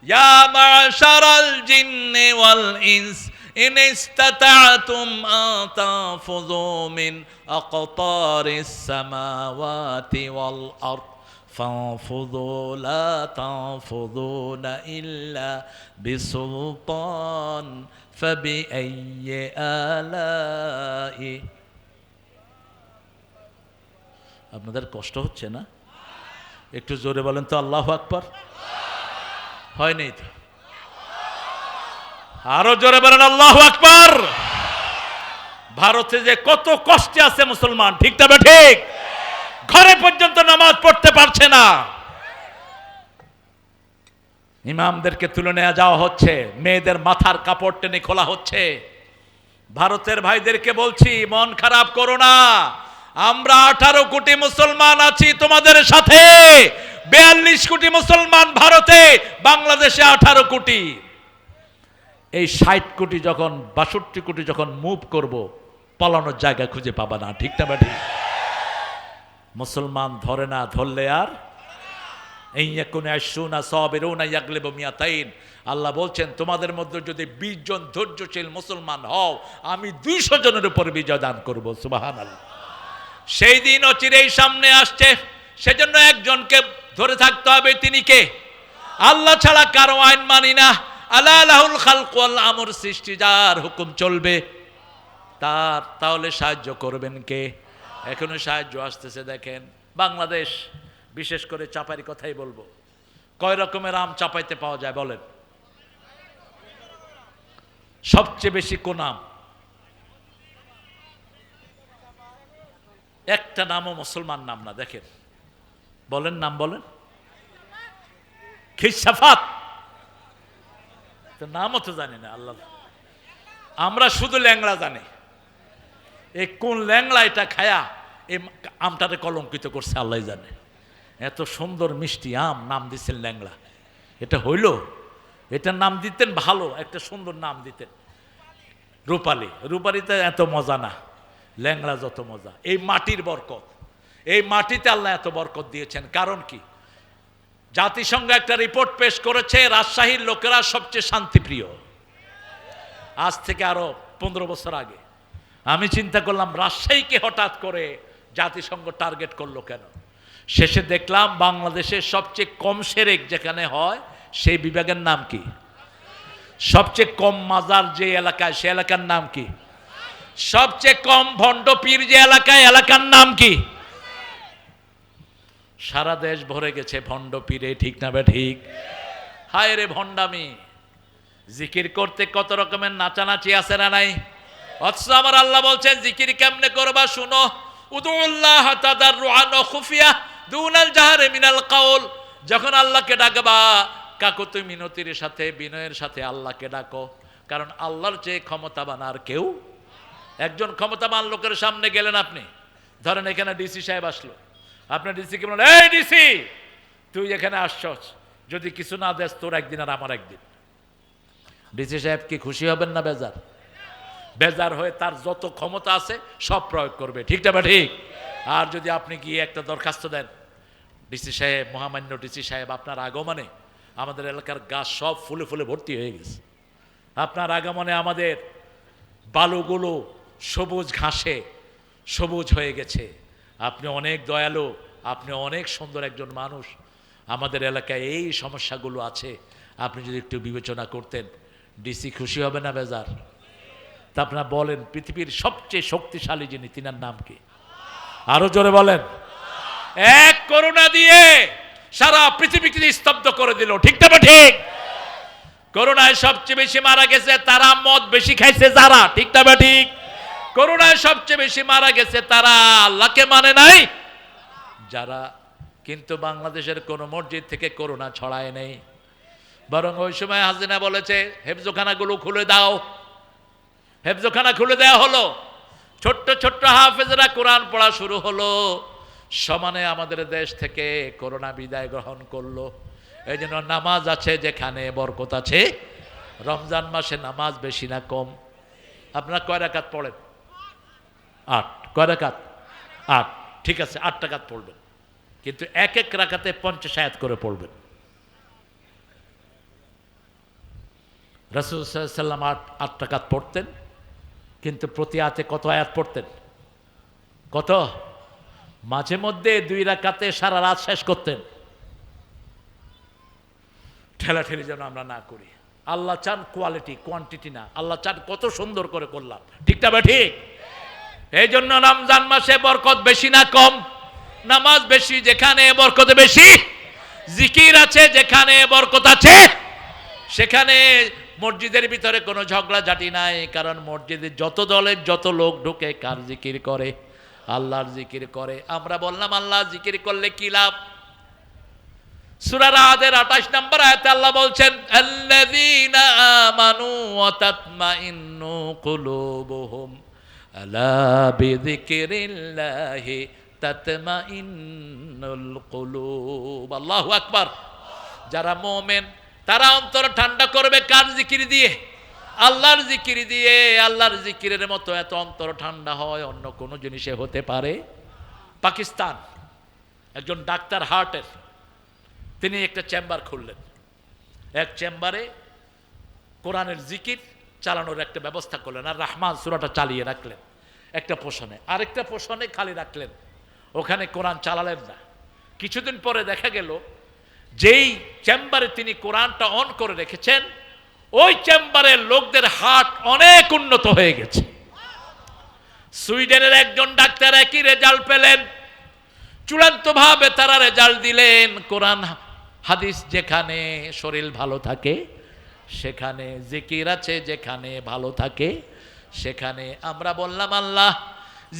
ইয়া মা'শারাল জিন্নি ওয়াল ইনস ইন ইসতাতা'তুম আন তানফুযু মিন আকতারিস সামাওয়াতি ওয়াল আরদ ফানফুযু লা তানফুযুনা ইল্লা বিসুলতান ফাবিআইয়ি আলাই। আপনাদের কষ্ট হচ্ছে না? একটু জোরে বলেন তো আল্লাহু আকবার। হয়নি তো? আরো জোরে বলেন আল্লাহু আকবার। ভারতে যে কত কষ্টে আছে মুসলমান, ঠিক না? ঠিক। ঘরে পর্যন্ত নামাজ পড়তে পারছে না, ইমামদেরকে তুলে নিয়ে যাওয়া হচ্ছে, মেয়েদের মাথার কাপড় টেনে খোলা হচ্ছে। ভারতের ভাইদেরকে বলছি, মন খারাপ করো না, আমরা 18 কোটি মুসলমান আছি তোমাদের সাথে। 42 কোটি মুসলমান ভারতে, বাংলাদেশে 18 কোটি। এই 60 কোটি যখন 62 কোটি যখন মুভ করব, পালানোর জায়গা খুঁজে পাবা না, ঠিক না? ঠিক। মুসলমান ধরে না, ধরলে আর আল্লাহ বলছেন, তোমাদের মধ্যে যদি 20 জন ধৈর্যশীল মুসলমান হও, আমি 200 জনের উপর বিজয় দান করবো। সুবহানাল্লাহ। সেই দিন অচিরেই সামনে আসছে, সেজন্য একজনকে ধরে থাকতে হবে। তিনি কে? আল্লাহ ছাড়া কারো আইন মানি না। আলা লাহুল খালকু ওয়াল আমর, সৃষ্টি যার হুকুম চলবে তার। তাহলে সাহায্য করবেন কে? এখনো সাহায্য আসতেছে। দেখেন বাংলাদেশ, বিশেষ করে চাপাইয়ের কথাই বলবো, কয় রকমের আম চাপাইতে পাওয়া যায় বলেন? সবচেয়ে বেশি কোন আম? একটা নামও মুসলমান নাম না। দেখেন, বলেন নাম বলেন। খিসাফাত, নামও তো জানি না আল্লাহ। আমরা শুধু ল্যাংড়া জানি। এই কোন ল্যাংড়া এটা খায়া এই আমটাকে কলঙ্কিত করছে আল্লাহ জানে। এত সুন্দর মিষ্টি আম, নাম দিচ্ছেন ল্যাংড়া। এটা হইল? এটার নাম দিতেন ভালো, একটা সুন্দর নাম দিতেন, রূপালী। রূপালীতে এত মজা না, ল্যাংড়া যত মজা। এই মাটির বরকত, এই মাটিতে আল্লাহ এত বরকত দিয়েছেন। কারণ কি? জাতিসংঘ একটা রিপোর্ট পেশ করেছে, রাজশাহীর লোকেরা সবচেয়ে শান্তিপ্রিয়। আজ থেকে আরো 15 বছর আগে আমি চিন্তা করলাম, রাজশাহীকে হঠাৎ করে জাতিসংঘ টার্গেট করলো কেন? শেষে দেখলাম বাংলাদেশের সবচেয়ে কম শিরক যেখানে হয়, সেই বিভাগের নাম কি? সবচেয়ে কম মাজার যে এলাকায়, সে এলাকার নাম কি? সবচেয়ে কম ভণ্ড পীর যে এলাকায়, এলাকার নাম কি? সারা দেশ ভরে গেছে ভণ্ড পীরে, ঠিক না? ঠিক। হায় রে ভণ্ডামি! জিকির করতে কত রকমের নাচানাচি আছে না নাই? অথচ আমার আল্লাহ বলছেন জিকির কেমনে করবা শুনো। উদুল্লাহ তাদাররুআন ওয়া খুফিয়া দুনাল জাহরি মিনাল কাউল। যখন আল্লাহকে ডাকবা, কাকুতি মিনতির সাথে, বিনয়ের সাথে আল্লাহকে ডাকো। কারণ আল্লাহর চেয়ে ক্ষমতাবান আর কেউ। একজন ক্ষমতাবান লোকের সামনে গেলেন আপনি, ধরেন এখানে ডিসি সাহেব আসলো, আপনি ডিসিকে বলেন, এই ডিসি তুই এখানে আসছস, যদি কিছু না দেস তোর একদিন আর আমার একদিন। ডিসি সাহেব কি খুশি হবেন না বেজার? বেজার হয়ে তার যত ক্ষমতা আছে সব প্রয়োগ করবে, ঠিক না? ঠিক। আর যদি আপনি গিয়ে একটা দরখাস্ত দেন, ডিসি সাহেব, মহামান্য ডিসি সাহেব, আপনার আগমনে আমাদের এলাকার গাছ সব ফুলে ফুলে ভর্তি হয়ে গেছে, আপনার আগমনে আমাদের বালুগুলো সবুজ ঘাসে সবুজ হয়ে গেছে, আপনি অনেক দয়ালু, আপনি অনেক সুন্দর একজন মানুষ, আমাদের এলাকায় এই সমস্যাগুলো আছে, আপনি যদি একটু বিবেচনা করতেন, ডিসি খুশি হবে না বেজার? তা আপনারা বলেন, পৃথিবীর সবচেয়ে শক্তিশালী যিনি, তিনার নাম কি? আরো জোরে বলেন। এক করোনা দিয়ে সারা পৃথিবীকে স্তব্ধ করে দিল, ঠিক না ঠিক? করোনায় সবচেয়ে বেশি মারা গেছে তারা মদ বেশি খাইছে যারা, ঠিক না ঠিক? করোনায় সবচেয়ে বেশি মারা গেছে তারা আল্লাহকে মানে নাই যারা। কিন্তু বাংলাদেশের কোন মসজিদ থেকে করোনা ছড়ায় নেই, বরং ওই সময় হাসিনা বলেছে হেফজখানাগুলো খুলে দাও, হেফজখানা খুলে দেওয়া হলো, ছোট্ট ছোট্ট হাফেজরা কোরআন পড়া শুরু হলো, সমানে আমাদের দেশ থেকে করোনা বিদায় গ্রহণ করলো। এই জন্য নামাজ আছে যেখানে বরকত আছে। রমজান মাসে নামাজ বেশি না কম? আপনারা কয় রাকাত পড়েন? 8। কয় রাকাত? 8। ঠিক আছে, 8 রাকাত পড়বেন, কিন্তু এক এক রাকাতে 50 আয়াত করে পড়বেন। রাসূল সাল্লাল্লাহু আলাইহি ওয়াসাল্লাম 8 রাকাত পড়তেন, কিন্তু প্রতি আয়াতে কত আয়াত পড়তেন? কত? মাঝে মধ্যে 2 রাকাতে সারা রাত শেষ করতেন। ঠেলাঠেলি যেন আমরা না করি। আল্লাহ চান কোয়ালিটি, কোয়ান্টিটি না। আল্লাহ চান কত সুন্দর করে করলাম, ঠিক না ঠিক? এই জন্য রমজান মাসে বরকত বেশি না কম? নামাজ বেশি যেখানে বরকত বেশি, জিকির আছে যেখানে বরকত আছে, সেখানে মসজিদের ভিতরে কোনো ঝগড়াঝাটি নাই। কারণ মসজিদে যত দলের যত লোক ঢুকে কার জিকির করে? আল্লাহর জিকির করে। আমরা বললাম আল্লাহ জিকির করলে কি লাভ? সূরা রাদের 28 নম্বর আয়াতে আল্লাহ বলছেন, আল্লাযীনা আমানু ওয়া তাতমাইন্নু কুলুবুহুম আলা বিযিকরিল্লাহি তাতমাইন্নুল কুলুব। আল্লাহু আকবার। যারা মুমিন তারা অন্তর ঠান্ডা করবে কার জিকির দিয়ে? আল্লাহর জিকির দিয়ে। আল্লাহর জিকিরের মতো এত অন্তর ঠান্ডা হয় অন্য কোন জিনিসে হতে পারে? পাকিস্তান একজন ডাক্তার হার্টের, তিনি একটা চেম্বার খুললেন। এক চেম্বারে কোরআনের জিকির চালানোর একটা ব্যবস্থা করলেন, আর রহমান সূরাটা চালিয়ে রাখলেন একটা পোষণে, আরেকটা পোষণে খালি রাখলেন, ওখানে কোরআন চালালেন না। কিছুদিন পরে দেখা গেল যেই চেম্বারে তিনি কোরআনটা অন করে রেখেছেন, ওই চেম্বারের লোকদের হার্ট অনেক উন্নত হয়ে গেছে। সুইডেনের একজন ডাক্তার একই রেজাল্ট পেলেন, চূড়ান্তভাবে তারা রেজাল্ট দিলেন, কোরআন হাদিস যেখানে শরীর ভালো থাকে, সেখানে জিকির আছে যেখানে ভালো থাকে, সেখানে। আমরা বললাম আল্লাহ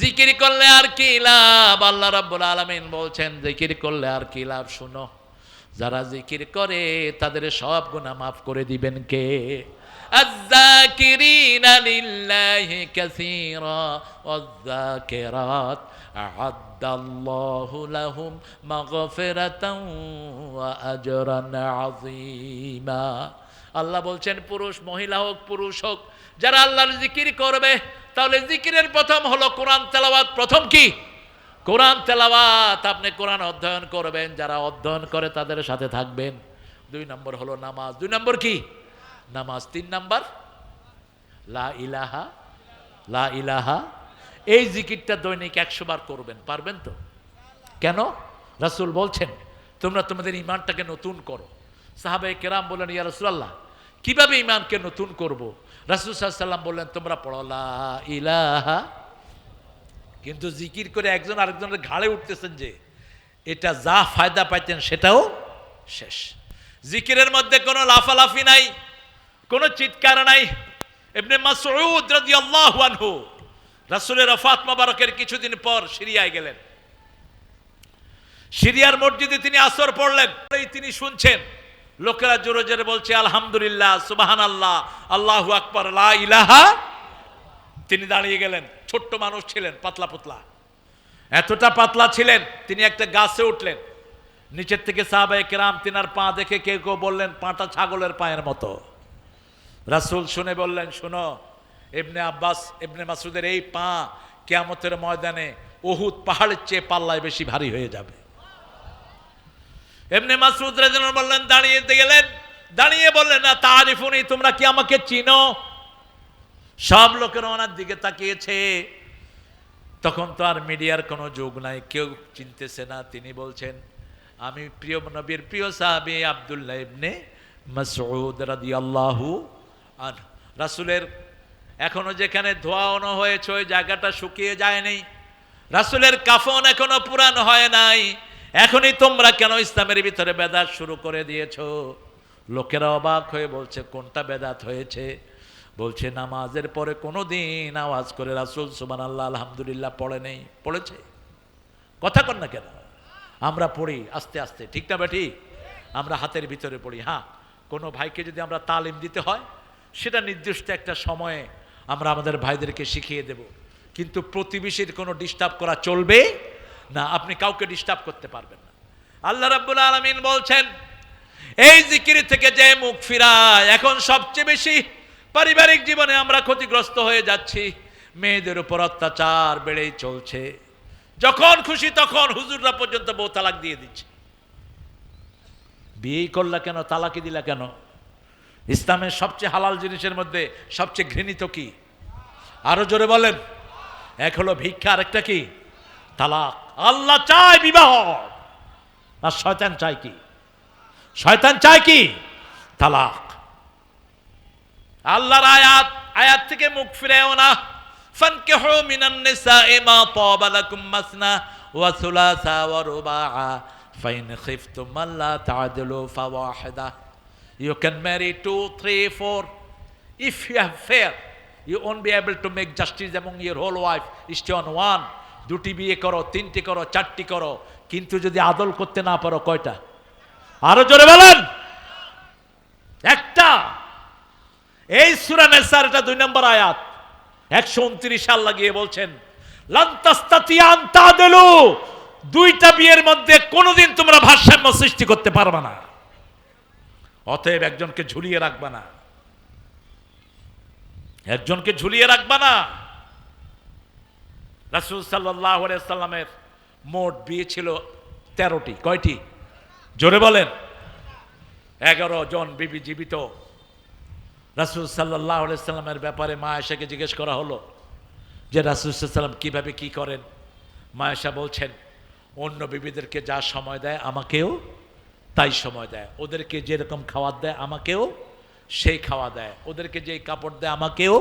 জিকির করলে আর কি লাভ? আল্লাহ রাব্বুল আলামিন বলছেন জিকির করলে আর কি লাভ? শুনো, যারা জিকির করে তাদের সব গুনাহ মাফ করে দিবেন কে? আয-যাকিরিনা লিল্লাহি কাসীরা ওয়ায-যাকিরাত আ'আদ্দাল্লাহু লাহুম মাগফিরাতান ওয়া আজরান আযীমা। আল্লাহ বলছেন পুরুষ মহিলা হোক, পুরুষ হোক, যারা আল্লাহর জিকির করবে, তাহলে জিকিরের প্রথম হলো কোরআন তেলাওয়াত। প্রথম কি? কোরআন তেলাওয়াত। আপনি কোরআন অধ্যয়ন করবেন, যারা অধ্যয়ন করে তাদের সাথে থাকবেন। 2 নম্বর হলো নামাজ। 2 নম্বর কি? নামাজ। 3 নম্বর লা ইলাহা, লা ইলাহা। এই জিকিরটা দৈনিক 100 বার করবেন, পারবেন তো? কেন? রাসূল বলছেন তোমরা তোমাদের ঈমানটাকে নতুন করো। সাহাবায়ে কেরাম বললেন ইয়া রাসূলুল্লাহ কিভাবে ঈমানকে নতুন করব? রাসূল সাল্লাল্লাহু আলাইহি ওয়াসাল্লাম বললেন তোমরা পড়ো লা ইলাহা। কিন্তু জিকির করে একজন আরেকজনের ঘাড়ে উঠতেছেন যে এটা যা ফায়দা পাইতেন সেটাও শেষ। জিকিরের মধ্যে কোনো লাফালাফি নাই, কোনো চিৎকার নাই। ইবনে মাসউদ রাদিয়াল্লাহু আনহু রাসূলের ওফাত মোবারকের কিছুদিন পর সিরিয়ায় গেলেন। সিরিয়ার মসজিদে তিনি আসর পড়লেন। তিনি শুনছেন লোকেরা জোরে জোরে বলছে আলহামদুলিল্লাহ, সুবহানাল্লাহ, আল্লাহু আকবার, লা ইলাহা। তিনি দাঁড়িয়ে গেলেন। ছোট্ট মানুষ ছিলেন, পাতলা পাতলা, এতটা পাতলা ছিলেন, তিনি একটা গাছে উঠলেন। নিচের থেকে সাহাবায়ে কেরাম তিনার পা দেখে কেউ কেউ বললেন পাটা ছাগলের পায়ের মতো। রাসূল শুনে বললেন শোনো, ইবনে আব্বাস ইবনে মাসউদের এই পা কিয়ামতের ময়দানে উহুদ পাহাড়ের চেয়ে পাল্লায় বেশি ভারী হয়ে যাবে। ইবনে মাসউদ রাদিয়াল্লাহু আনহু বললেন, দাঁড়িয়ে গেলেন, দাঁড়িয়ে বললেন না তারিফুনি, তোমরা কি আমাকে চিনো? সব লোকেরা ওনার দিকে তাকিয়েছে। তখন তো আর মিডিয়ার কোনো যোগ নাই, কেউ চিনতেছে না। তিনি বলছেন, আমি প্রিয় নবীর প্রিয় সাহাবী আব্দুল্লাহ ইবনে মাসউদ রাদিয়াল্লাহু আনহু। রাসূলের এখনো যেখানে ধোয়ানো হয়েছে ওই জায়গাটা শুকিয়ে যায়নি, রাসূলের কাফন এখনো পুরানো হয় নাই, এখনই তোমরা কেন ইসলামের ভিতরে বেদাত শুরু করে দিয়েছো? লোকেরা অবাক হয়ে বলছে, কোনটা বেদাত হয়েছে? বলছে, নামাজের পরে কোনো দিন আওয়াজ করে রাসূল সুবহানাল্লাহ আলহামদুলিল্লাহ পড়ে নেই। পড়েছে? কথা কন না কেন? আমরা পড়ি আস্তে আস্তে, ঠিক না বেটি? আমরা হাতের ভিতরে পড়ি। হ্যাঁ, কোনো ভাইকে যদি আমরা তালিম দিতে হয় সেটা নির্দিষ্ট একটা সময়ে আমরা আমাদের ভাইদেরকে শিখিয়ে দেব, কিন্তু প্রতিবেশীর কোনো ডিস্টার্ব করা চলবে না। আপনি কাউকে ডিস্টার্ব করতে পারবেন না। আল্লাহ রাব্বুল আলামিন বলছেন, এই জিকির থেকে যে মুখ ফিরায়, এখন সবচেয়ে বেশি পারিবারিক জীবনে আমরা ক্ষতিগ্রস্ত হয়ে যাচ্ছি। মেয়েদের উপর অত্যাচার বেড়েই চলছে, যখন খুশি তখন হুজুররা পর্যন্ত বউ তালাক দিয়ে দিচ্ছে। বিয়েই করলা কেন, তালাকি দিলা কেন? ইসলামের সবচেয়ে হালাল জিনিসের মধ্যে সবচেয়ে ঘৃণিত কি? আরো জোরে বলেন। এক হলো ভিক্ষা, আরেকটা কি? তালাক। আল্লাহ চায় বিবাহ, আর শয়তান চায় কি? শয়তান চায় কি? তালাক। আল্লাহর আয়াত থেকে মুখ ফিরেও না। ফানকিহু মিনান নিসাই মা তাবা লাকুম মাসনা ওয়া সুলাসা ওয়া রুবাআ ফাইন খিফতুম আল্লা তা'দিলু ফাওয়াহিদা। You can marry 2, 3, 4. If you have fair, you won't be able to make justice among your whole wife. Stay on one. দুটি বিয়ে করো, তিনটি করো, চারটি করো, কিন্তু যদি আদল করতে না পারো কয়টা? আরো জোরে বলেন। একটা। এই সূরা নিসার এটা 2 নম্বর আয়াত 129 আল্লাহ গিয়ে বলছেন, লান তাস্তাতিয়া আন তা'দিলু, দুইটা বিয়ের মধ্যে কোনোদিন তোমরা ভারসাম্য সৃষ্টি করতে পারবে না। অতএব একজনকে ঝুলিয়ে রাখবা না, একজনকে ঝুলিয়ে রাখবা না। রাসূল সাল্লাল্লাহু আলাইহি সাল্লামের মোট বিয়ে ছিল 13টি। কয়টি? জোরে বলেন। 11 জন বিবি জীবিত। রাসূল সাল্লাল্লাহু আলাইহি সাল্লামের ব্যাপারে মা আয়েশাকে জিজ্ঞেস করা হলো যে রাসূল সাল্লাল্লাহু আলাইহি সাল্লাম কিভাবে কি করেন। মা আয়েশা বলছেন, অন্য বিবিদেরকে যা সময় দেয় আমাকেও তাই সময় দেয়, ওদেরকে যেরকম খাবার দেয় আমাকেও সেই খাওয়া দেয়, ওদেরকে যেই কাপড় দেয় আমাকেও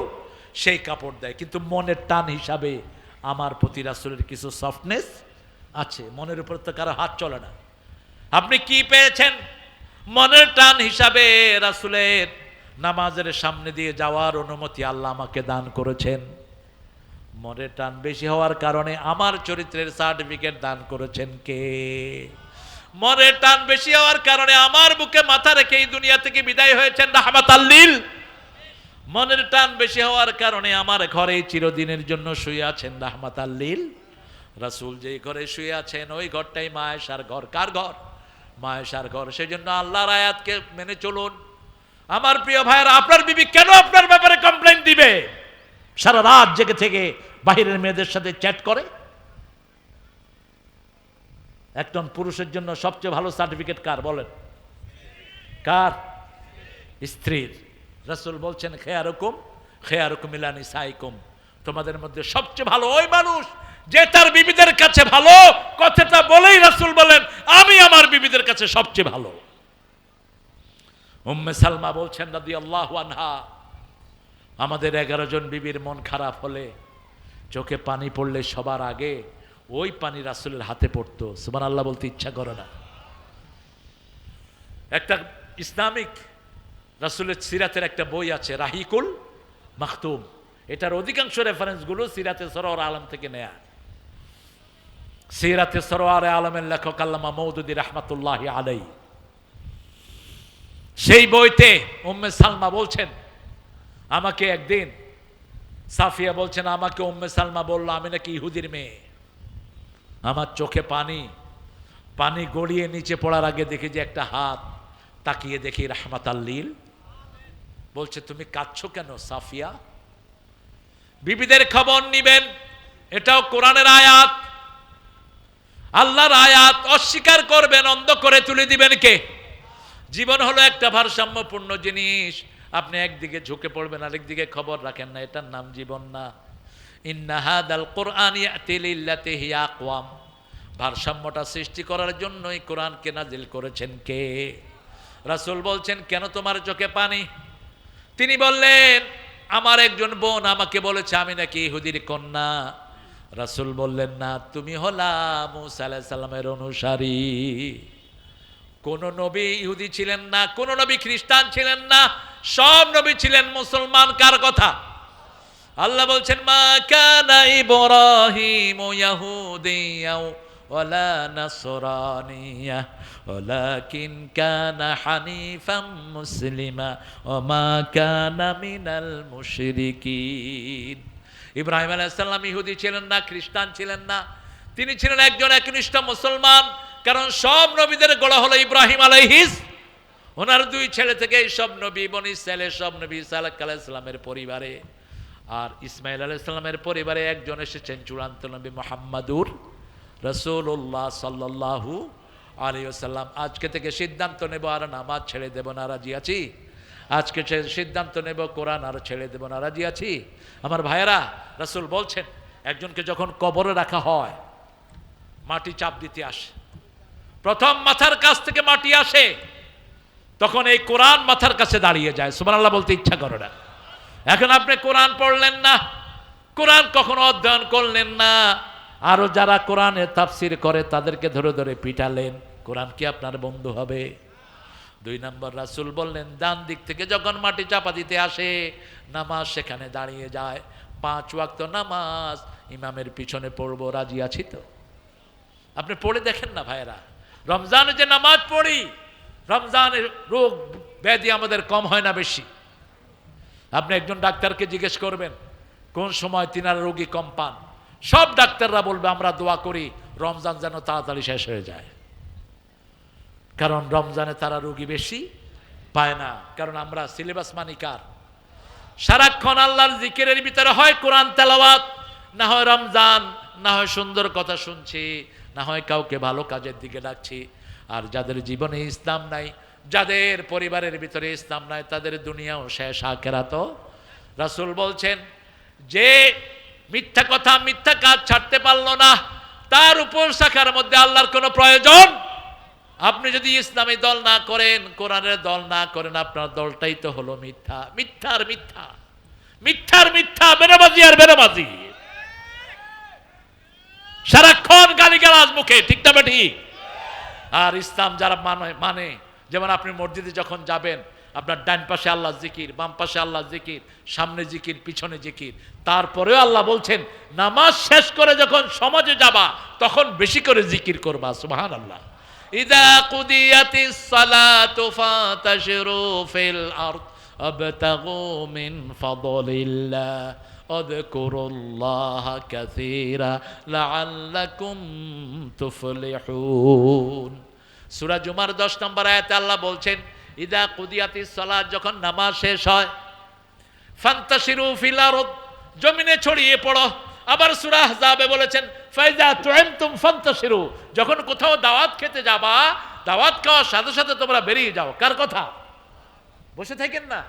সেই কাপড় দেয়, কিন্তু মনের টান হিসাবে আমার প্রতি রাসূলের কিছু সফটনেস আছে। মনের উপর তো কারো হাত চলে না। আপনি কি পেয়েছেন? মনের টান হিসাবে রাসূলের নামাজের সামনে দিয়ে যাওয়ার অনুমতি আল্লাহ আমাকে দান করেছেন। মনের টান বেশি হওয়ার কারণে আমার চরিত্রের সার্টিফিকেট দান করেছেন কে? মনের টান বেশি হওয়ার কারণে আমার বুকে মাথা রেখে এই দুনিয়া থেকে বিদায় হয়েছেন রাহমাতাল লিল। মনের টান বেশি হওয়ার কারণে আমার ঘরে চিরদিনের জন্য শুয়ে আছেন রাহমাতাল লিল। রাসূল যেই ঘরে শুয়ে আছেন ওই ঘরটাই মা আয়েশার ঘর। কার ঘর? মা আয়েশার ঘর। সেজন্য আল্লাহর আয়াতকে মেনে চলুন। আমার প্রিয় ভাইয়েরা, আপনার বিবি কেন আপনার ব্যাপারে কমপ্লেইন দিবে? সারা রাত জেগে থেকে বাহিরের মেয়েদের সাথে চ্যাট করে। একজন পুরুষের জন্য সবচেয়ে ভালো সার্টিফিকেট কার বলেন? কার? স্ত্রীর। রাসূল বলছেন, খেয়ারুকুম ইলা নিসাইকুম, তোমাদের মধ্যে সবচেয়ে ভালো ওই মানুষ যে তার বিবিদের কাছে ভালো। কথাটা বলেই রাসূল বলেন, আমি আমার বিবিদের কাছে সবচেয়ে ভালো। উম্মে সালমা বলছেন রাদিয়াল্লাহু আনহা, আমাদের 11 জন বিবির মন খারাপ হলে চোখে পানি পড়লে সবার আগে ওই পানি রাসূলের হাতে পড়তো। সুবহানাল্লাহ বলতে ইচ্ছা করে না। একটা ইসলামিক রাসূলের সিরাতের একটা বই আছে রাহিকুল মাখতুম, এটার অধিকাংশ রেফারেন্সগুলো সিরাতে সরওয়ার আলম থেকে নেয়া। সিরাতে সরওয়ার আলমের লেখক আল্লামা মওদুদী রাহমাতুল্লাহি আলাইহি। সেই বইতে উম্মে সালমা বলছেন, আমাকে একদিন সাফিয়া বলছেন, আমাকে উম্মে সালমা বলল আমি নাকি ইহুদির মেয়ে। আমার চোখে পানি গড়িয়ে নিচে পড়ার আগে দেখি যে একটা হাত, তাকিয়ে দেখি রাহমাতাল লিল। বলছে, তুমি কাঁদছো কেন সাফিয়া? বিবিদের খবর নিবেন, এটাও কোরআনের আয়াত, আল্লাহর আয়াত। অস্বীকার করবেন, অন্ধ করে তুলে দিবেন কে? জীবন হলো একটা ভারসাম্যপূর্ণ জিনিস। আপনি একদিকে ঝুঁকে পড়বেন, আরেকদিকে খবর রাখেন না, এটার নাম জীবন না। ইন্না হাদাল কুরআন ইয়াতি লিল্লাতি হিয়া আকওয়াম, ভারসাম্যটা সৃষ্টি করার জন্যই কোরআনকে নাজিল করেছেন কে? রাসূল বলছেন, কেন তোমার চোখে পানি? তিনি বললেন, আমার একজন বোন আমাকে বলেছে আমি নাকি ইহুদির কন্যা। রাসূল বললেন, না, তুমি হলা মূসা আলাইহিস সালামের অনুসারী। কোন নবী ইহুদি ছিলেন না, কোন নবী খ্রিস্টান ছিলেন না, সব নবী ছিলেন মুসলমান। কার কথা? আল্লাহ বলছেন, মা কানা ইব্রাহিম ইয়াহুদিয়্যাও ওয়ালা নাসরানিয়্যা ওয়ালাকিন কানা হানিফাম মুসলিমা ওয়া মা কানা মিনাল মুশরিকিন। ইব্রাহিম আলাইহিস সালাম ইহুদি ছিলেন না, খ্রিস্টান ছিলেন না, তিনি ছিলেন একজন একনিষ্ঠ মুসলমান। কারণ সব নবীদের গোড়া হলো ইব্রাহিম আলাইহিস, ওনার দুই ছেলে থেকে এই সব নবী, বনি ইসরাইলের সব নবী ঈসা আলাইহিস সালামের পরিবারে। আর ইসমাইল আলাইহিস সালামের পরিবারে একজন এসেছেন চূড়ান্ত নবী মুহাম্মাদুর রাসূলুল্লাহ সাল্লাল্লাহু আলাইহি ওয়াসাল্লাম। আজকে থেকে সিদ্ধান্ত নেব আর নামাজ ছেড়ে দেব না, রাজি আছি? আজকে সিদ্ধান্ত নেব কোরআন আর ছেড়ে দেব না, রাজি আছি? আমার ভাইয়েরা, রাসূল বলছেন, একজনকে যখন কবরে রাখা হয় মাটি চাপ দিতে আসে, প্রথম মাথার কাছ থেকে মাটি আসে, তখন এই কোরআন মাথার কাছে দাঁড়িয়ে যায়। সুবহানাল্লাহ বলতে ইচ্ছা করে না। এখন আপনি কোরআন পড়লেন না, কোরআন কখনো অধ্যয়ন করলেন না, আরো যারা কোরআনের তাফসির করে তাদেরকে ধরে ধরে পিটালেন, কোরআন কি আপনার বন্ধু হবে? 2 নম্বর, রাসূল বললেন, ডান দিক থেকে যখন মাটি চাপা দিতে আসে নামাজ সেখানে দাঁড়িয়ে যায়। 5 ওয়াক্ত নামাজ ইমামের পিছনে পড়বো, রাজি আছি তো? আপনি পড়ে দেখেন না ভাইয়েরা, রমজানে যে নামাজ পড়ি, রমজানের রোগ ব্যাধি আমাদের কম হয় না বেশি? আপনি একজন ডাক্তারকে জিজ্ঞেস করবেন কোন সময় তিনারা রোগী কম পান, সব ডাক্তাররা বলবে আমরা দোয়া করি রমজান যেন তাড়াতাড়ি শেষ হয়ে যায়। কারণ রমজানে তারা রোগী বেশি পায় না। কারণ আমরা সিলেবাস মানিকার, সারাক্ষণ আল্লাহর জিকিরের ভিতরে হয় কোরআন তেলাওয়াত, না হয় রমজান, না হয় সুন্দর কথা শুনছি, না হয় কাউকে ভালো কাজের দিকে ডাকছি। আর যাদের জীবনে ইসলাম নাই, যাদের পরিবারের ভিতরে ইসলাম নাই, তাদের দুনিয়াও শেষ, আখিরাতও। রাসূল বলছেন, যে মিথ্যা কথা মিথ্যা কাজ ছাড়তে পারলো না, তার উপর শাখার মধ্যে আল্লাহর কোনো প্রয়োজন। আপনি যদি ইসলামী দল না করেন, কোরআনের দল না করেন, আপনার দলটাই তো হলো মিথ্যা। মিথ্যার মিথ্যা, মিথ্যার মিথ্যা, বেনামাজি আর বেনামাজি, সারাক্ষণ গালিগালাজ মুখে, ঠিক না ঠিক? আর ইসলাম যারা মানে, যেমন আপনি মসজিদে যখন যাবেন, আপনার ডান পাশে আল্লাহ জিকির, বাম পাশে আল্লাহ জিকির, সামনে জিকির, পিছনে জিকির। তারপরেও আল্লাহ বলছেন, নামাজ শেষ করে যখন সমাজে যাবা তখন বেশি করে জিকির করবা। সুবহানাল্লাহ। ইযা কুদিয়াতিস সালাতু ফাতাশিরু ফিল আরদ আবতাগু মিন ফাদলিল্লাহ আযকুরুল্লাহ কাসীরা লাআল্লাকুম তুফলিহুন। সূরা জুমার 10 নম্বর আয়াতে আল্লাহ বলছেন, ইযা কুদিয়াতিস সালাত, যখন নামাজ শেষ হয়, ফান্তাশিরু ফিল আরদ, জমিনে ছড়িয়ে পড়ো। আবার সূরা আহজাবে বলেছেন, ফাইজা তুইমতুম ফান্তাশিরু, যখন কোথাও দাওয়াত খেতে যাবা, দাওয়াত খাওয়ার সাথে সাথে তোমরা বেরিয়ে যাও। কার কথা? বসে থাকেন না,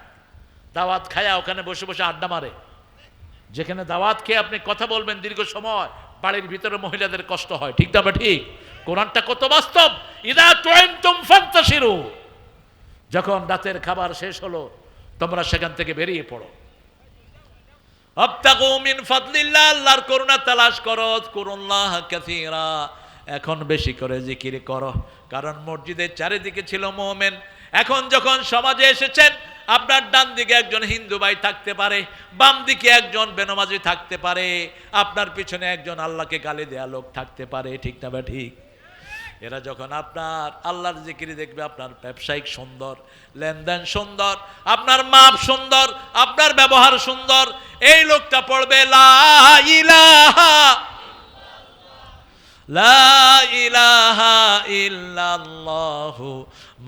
দাওয়াত খায়া ওখানে বসে বসে আড্ডা মারে। যেখানে দাওয়াত খেয়ে আপনি কথা বলবেন দীর্ঘ সময়, বাড়ির ভিতরে মহিলাদের কষ্ট হয়, ঠিক না ঠিক? কোরআনটা কত বাস্তব। ইযা তুইমতুম ফান্তাশিরু, যখন রাতের খাবার শেষ হলো তোমরা সেখান থেকে বেরিয়ে পড়ো। আবতাগু মিন ফাদলিল্লাহ, আল্লাহর করুণা তালাশ করো। কুরুল্লাহ কাসীরা, এখন বেশি করে জিকির করো। কারণ মসজিদের চারিদিকে ছিল মুমিন। এখন যখন সমাজে এসেছেন, আপনার ডান দিকে একজন হিন্দু ভাই থাকতে পারে, বাম দিকে একজন বেনামাজি থাকতে পারে, আপনার পিছনে একজন আল্লাহকে গালি দেয়া লোক থাকতে পারে, ঠিক না ঠিক? এরা যখন আপনার আল্লাহর জিকির দেখবে, আপনার ব্যবসায়িক সুন্দর, লেনদেন সুন্দর, আপনার মাপ সুন্দর, আপনার ব্যবহার সুন্দর, এই লোকটা পড়বে লা ইলাহা ইল্লাল্লাহু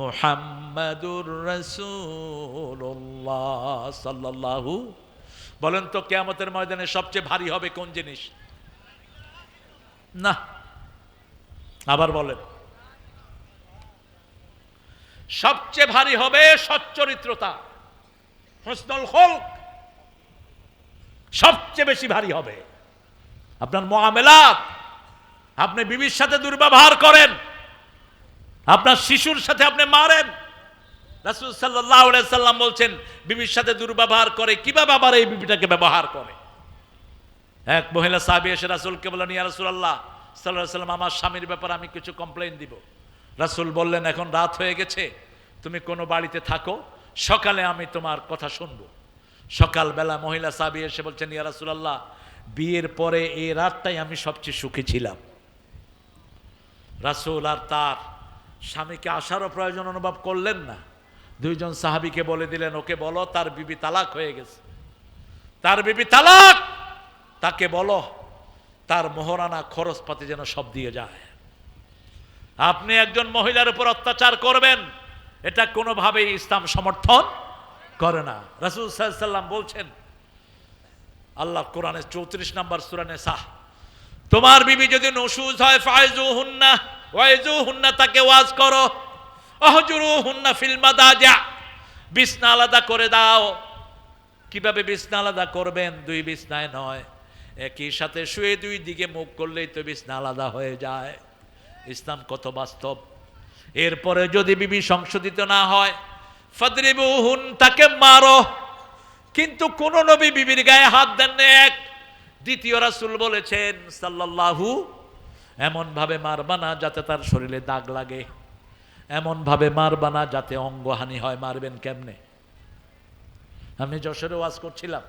মুহাম্মাদুর রাসূলুল্লাহ সাল্লাল্লাহু। বলেন তো, কিয়ামতের ময়দানে সবচেয়ে ভারী হবে কোন জিনিস? না, আবার বলেন। সবচেয়ে ভারী হবে সচ্চরিত্রতা, হুসনুল খুলক সবচেয়ে বেশি ভারী হবে। আপনার মুআমালাত, আপনি বিবির সাথে দুর্ব্যবহার করেন, আপনার শিশুর সাথে আপনি মারেন। রাসূল সাল্লাল্লাহু আলাইহি সাল্লাম বলছেন বিবির সাথে দুর্ব্যবহার করে কিভাবে আবার এই বিবিটাকে ব্যবহার করে। এক মহিলা সাহাবী এসে রাসূলকে বললেন, ইয়া রাসূলুল্লাহ সাল্লাল্লাহু আলাইহি সাল্লাম, আমার স্বামীর ব্যাপারে আমি কিছু কমপ্লেইন দিব। রাসূল বললেন, এখন রাত হয়ে গেছে, তুমি কোনো বাড়িতে থাকো, সকালে আমি তোমার কথা শুনবো। সকালবেলা মহিলা সাহাবী এসে বলছেন, ইয়া রাসূলুল্লাহ, বিয়ের পরে এই রাতটাই আমি সবচেয়ে সুখী ছিলাম। রাসূল আর তার স্বামীকে আসারও প্রয়োজন অনুভব করলেন না। দুইজন সাহাবীকে বলে দিলেন, ওকে বলো তার বিবি তালাক হয়ে গেছে, তার বিবি তালাক, তাকে বলো তার মোহরানা খরচপাতি যেন সব দিয়ে যায়। আপনি একজন মহিলার উপর অত্যাচার করবেন, এটা কোনোভাবেই ইসলাম সমর্থন করে না। রাসূল সাল্লাল্লাহু আলাইহি সাল্লাম বলছেন, আল্লাহ কোরআনের 34 নম্বর সূরা নিসা, তোমার বিবি যদি নুশুজ হয় ফাইজুহুন্না ওয়াইজুহুন্না, তাকে ওয়াজ করো, আহজুরুহুন্না ফিল মাদাজা, বিছনা আলাদা করে দাও। কিভাবে বিছনা আলাদা করবেন? দুই বিছনায় নয়, একই সাথে শুয়ে দুই দিকে মুখ করলেই তো বিছনা আলাদা হয়ে যায়। ইসলাম কত বাস্তব। এরপরে যদি বিবি সংশোধিত না হয়, ফাদরিবুহুন, তাকে মারো। কিন্তু কোন নবী বিবির গায়ে হাত দেন না। এক। দ্বিতীয়, রাসূল বলেছেন সাল্লাল্লাহু, এমন ভাবে মারবা না যাতে তার শরীরে দাগ লাগে, এমন ভাবে মারবা না যাতে অঙ্গহানি হয়। মারবেন কেমনে? আমি যশোরে ওয়াজ করছিলাম,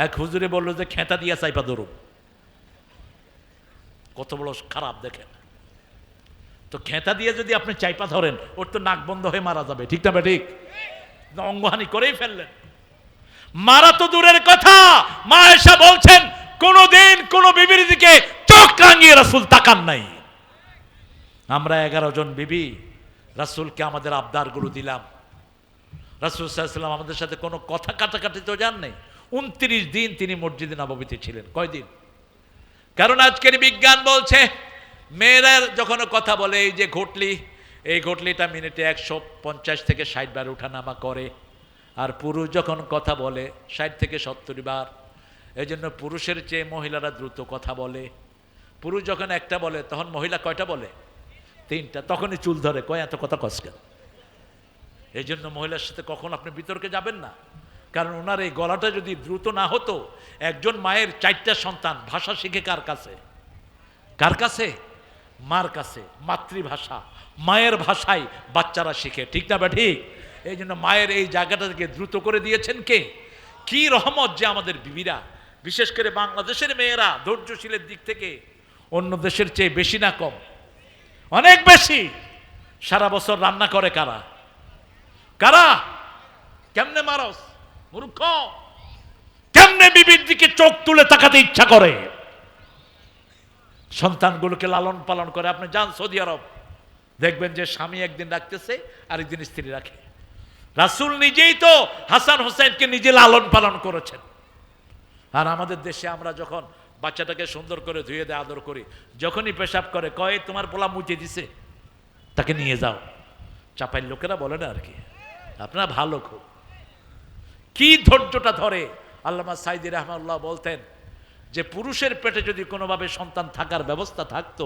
এক হুজুরে বলল যে খেতা দিয়া চাইপা ধরুন। কত বড় খারাপ দেখেন তো। খেতা দিয়ে যদি আপনি চাইপা ধরেন, ওর তো নাক বন্ধ হয়ে মারা যাবে, ঠিক না ঠিক? অঙ্গহানি করেই ফেললেন। মারা তো দূরের কথা, মা আয়েশা বলছেন কোনদিন কোন বিবির দিকে চোখ রাঙিয়ে রাসূল তাকান নাই। আমরা 11 জন বিবি রাসূলকে আমাদের আবদারগুলো দিলাম। রাসূল সাল্লাল্লাহু আলাইহি ওয়াসাল্লাম আমাদের সাথে কোনো কথা কাটাকাটি তো যান নাই। 29 দিন তিনি মসজিদে নববীতে ছিলেন। কয়দিন? কারণ আজকের বিজ্ঞান বলছে মেয়েরা যখন কথা বলে, এই যে ঘটলি, এই ঘটলিটা মিনিটে 150 থেকে 60 বার উঠানামা করে, আর পুরুষ যখন কথা বলে 60 থেকে 70 বার। এই জন্য পুরুষের চেয়ে মহিলারা দ্রুত কথা বলে। পুরুষ যখন একটা বলে, তখন মহিলা কয়টা বলে? 3টা। তখনই চুল ধরে, কয় এত কথা কস কেন? এই জন্য মহিলার সাথে কখন আপনি বিতর্কে যাবেন না, কারণ ওনার এই গলাটা যদি দ্রুত না হতো। একজন মায়ের 4টা সন্তান ভাষা শিখে কার কাছে? কার কাছে? মার কাছে। মাতৃভাষা, মায়ের ভাষায় বাচ্চারা শিখে, ঠিক না বা ঠিক? এই জন্য মায়ের এই জায়গাটাকে দ্রুত করে দিয়েছেন কে? কি রহমত যে আমাদের বিবিরা, বিশেষ করে বাংলাদেশের মেয়েরা ধৈর্যশীলের দিক থেকে অন্য দেশের চেয়ে বেশি না কম? অনেক বেশি। সারা বছর রান্না করে কারা? কারা? কেমনে মারস মূর্খ? কেমনে বিবির দিকে চোখ তুলে তাকাতে ইচ্ছা করে? সন্তানগুলোকে লালন পালন করে। আপনি যান সৌদি আরব, দেখবেন যে স্বামী একদিন রাখতেছে, আরেকদিন স্ত্রী রাখে। রাসূল নিজেই তো হাসান হোসেনকে নিজে লালন পালন করেছেন। আর আমাদের দেশে আমরা যখন বাচ্চাটাকে সুন্দর করে ধুয়ে দেয়, আদর করি, যখনই পেশাব করে কয় তোমার পোলা মুছে দিছে, তাকে নিয়ে যাও। চাপাইল লোকেরা বলে না আর কি। আপনারা ভালো খুব, কি ধৈর্যটা ধরে। আল্লামা সাইদি রাহমাতুল্লাহ বলতেন যে পুরুষের পেটে যদি কোনোভাবে সন্তান থাকার ব্যবস্থা থাকতো,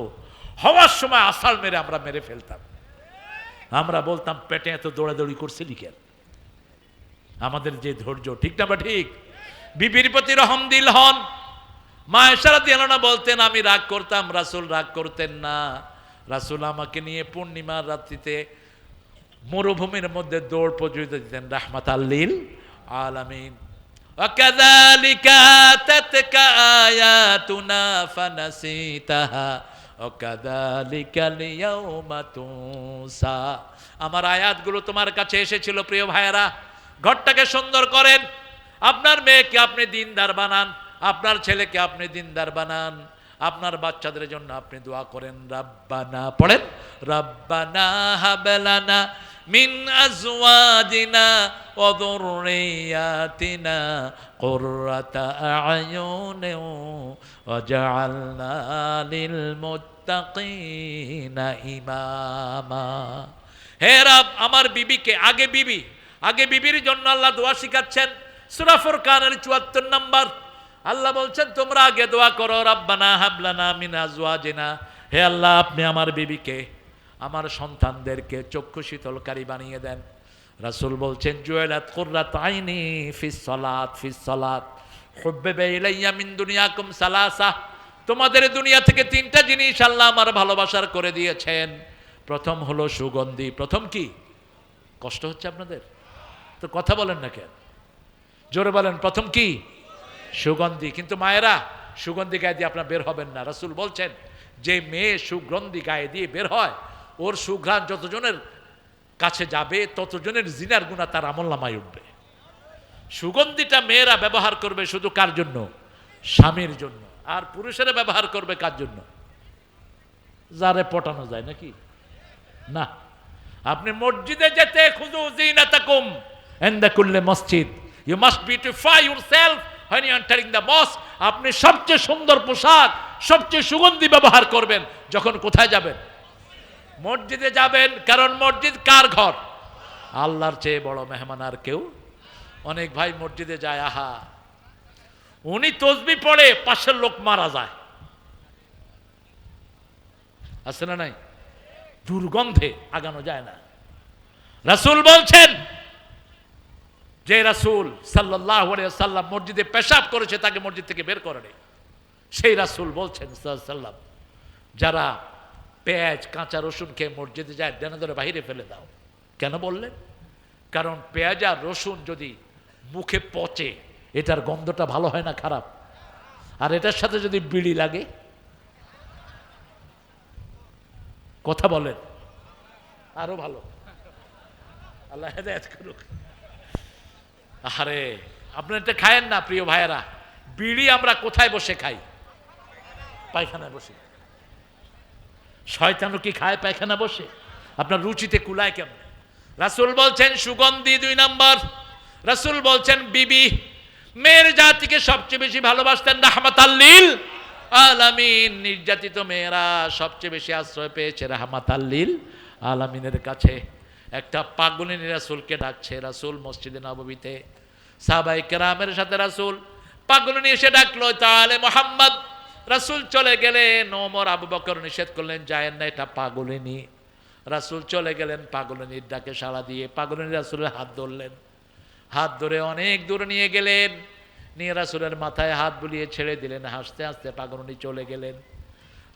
হওয়ার সময় আসাল মেরে আমরা মেরে ফেলতাম। আমরা বলতাম পেটে এত দৌড়াদৌড়ি করছে লিখেন। আমাদের যে ধৈর্য, ঠিক না বা ঠিক? বিবির প্রতি রহম দিল হন। মা আয়েশা রাদিয়াল্লাহু আনহা বলতেন আমি রাগ করতাম, রাসূল রাগ করতেন না। রাসূল আমাকে নিয়ে পূর্ণিমার রাত্রিতে মরুভূমির মধ্যে দৌড় প্রতিযোগিতা দিতেন, রাহমাতাল লিল আলামিন। ওয়াকাযালিকা তাতকা আয়াতুনা ফানাসিতাহা ওয়াকাযালিকা লিয়াউমা তুনসা। আমার আয়াতগুলো তোমার কাছে এসেছিল প্রিয় ভাইয়েরা। ঘরটাকে সুন্দর করেন, আপনার মেয়েকে আপনি দিনদার বানান, আপনার ছেলেকে আপনি দিনদার বানান, আপনার বাচ্চাদের জন্য আপনি দোয়া করেন। রাব্বানা পড়েন, রাব্বানা হাবলানা মিন আজওয়াজিনা ওয়া যুররিয়াতিনা কুররাতা আ'য়ুনি ওয়াজআলনা লিল মুত্তাকিনা ইমামা। হে রব, আমার বিবিকে, আগে বিবির জন্য আল্লাহ দোয়া শিখাচ্ছেন। সূরা ফুরকানের 74 নম্বর আল্লাহ বলছেন তোমরা আগে দোয়া করো, রাব্বানা হাবলানা মিন আজওয়াজিনা, হে আল্লাহ আপনি আমার বিবিকে, আমার সন্তানদেরকে চক্ষু শীতলকারী বানিয়ে দেন। রাসূল বলছেন জুয়েলাত কুররাত আইনি ফিস সালাত ফিস সালাত হুব্বিবা ইলাইয়া মিন দুনিয়াকুম সালাসা, তোমাদের দুনিয়া থেকে তিনটা জিনিস আল্লাহ আমার ভালোবাসার করে দিয়েছেন। প্রথম হলো সুগন্ধি। প্রথম কি? কষ্ট হচ্ছে আপনাদের তো কথা বলেন না কেন? জোরে বলেন, প্রথম কি? সুগন্ধি। কিন্তু মায়েরা সুগন্ধি গায়ে দিয়ে আপনার বের হবেন না। রাসূল বলছেন যে মেয়ে সুগন্ধি গায়ে দিয়ে বের হয়, ওর সুঘ্রাণ যতজনের কাছে যাবে ততজনের জিনার গুনাহ তার আমলনামায় উঠবে। সুগন্ধিটা মেয়েরা ব্যবহার করবে শুধু কার জন্য? স্বামীর জন্য। আর পুরুষেরা ব্যবহার করবে কার জন্য? যারে পটানো যায় নাকি? না, আপনি মসজিদে যেতে খুযু যিনাতাকুম ইনদা কুল্লি মসজিদ, you must beautify yourself when you are entering the mosque। আপনি সবচেয়ে সুন্দর পোশাক, সবচেয়ে সুগন্ধি ব্যবহার করবেন যখন কোথায় যাবেন? মসজিদে যাবেন। কারণ মসজিদ কার ঘর? আল্লাহর চেয়ে বড় মেহমান আর কেউ। অনেক ভাই মসজিদে যায়, আহা উনি তসবিহ পড়ে, পাশের লোক মারা যায়, আছে না নাই? দুর্গন্ধে আগানো যায় না। রাসূল বলছেন যে রাসূল সাল্লাল্লাহু আলাইহি ওয়াসাল্লাম মসজিদে পেশাব করেছে তাকে মসজিদ থেকে বের করে দেয়। সেই রাসূল বলছেন সাল্লাল্লাহু আলাইহি ওয়াসাল্লাম, যারা পেঁয়াজ কাঁচা রসুন খেয়ে মসজিদে যায় ডেনা ধরে বাহিরে ফেলে দাও। কেন বললেন? কারণ পেঁয়াজ আর রসুন যদি মুখে পচে এটার গন্ধটা ভালো হয় না খারাপ? আর এটার সাথে যদি বিড়ি লাগে, কথা বলেন, আরো ভালো। আল্লাহ হেদায়েত করুক। আরে আপনি এটা খায়েন না প্রিয় ভাইয়েরা? বিড়ি আমরা কোথায় বসে খাই? পায়খানায় বসে। শয়তানও কি খায় পায়খানা বসে? আপনার রুচিতে কুলায় কেমন? রাসূল বলছেন সুগন্ধি 2 নম্বর। রাসূল বলছেন বিবি মেয়ের জাতিকে সবচেয়ে বেশি ভালোবাসতেন রাহমাতাল লিল আলামিন। নির্যাতিত মেয়েরা সবচেয়ে বেশি আশ্রয় পেয়েছে রাহমাতাল লিল আলামিনের কাছে। একটা পাগলিনী রাসূলকে ডাকছে। রাসূল মসজিদে নববীতে সাহাবায়ে কেরামের সাথে রাসূল পাগলিনী এসে ডাকলো, তাহলে মুহাম্মদ। রাসূল চলে গেলেন। ওমর আবু বকর নিষেধ করলেন, যায়েন না, এটা পাগলিনী। রাসূল চলে গেলেন পাগলিনীর ডাকে সাড়া দিয়ে। পাগলিনী রাসূলের হাত ধরলেন, হাত ধরে অনেক দূরে নিয়ে গেলেন, নিয়ে রাসূলের মাথায় হাত বুলিয়ে ছেড়ে দিলেন। হাসতে হাসতে পাগলিনী চলে গেলেন।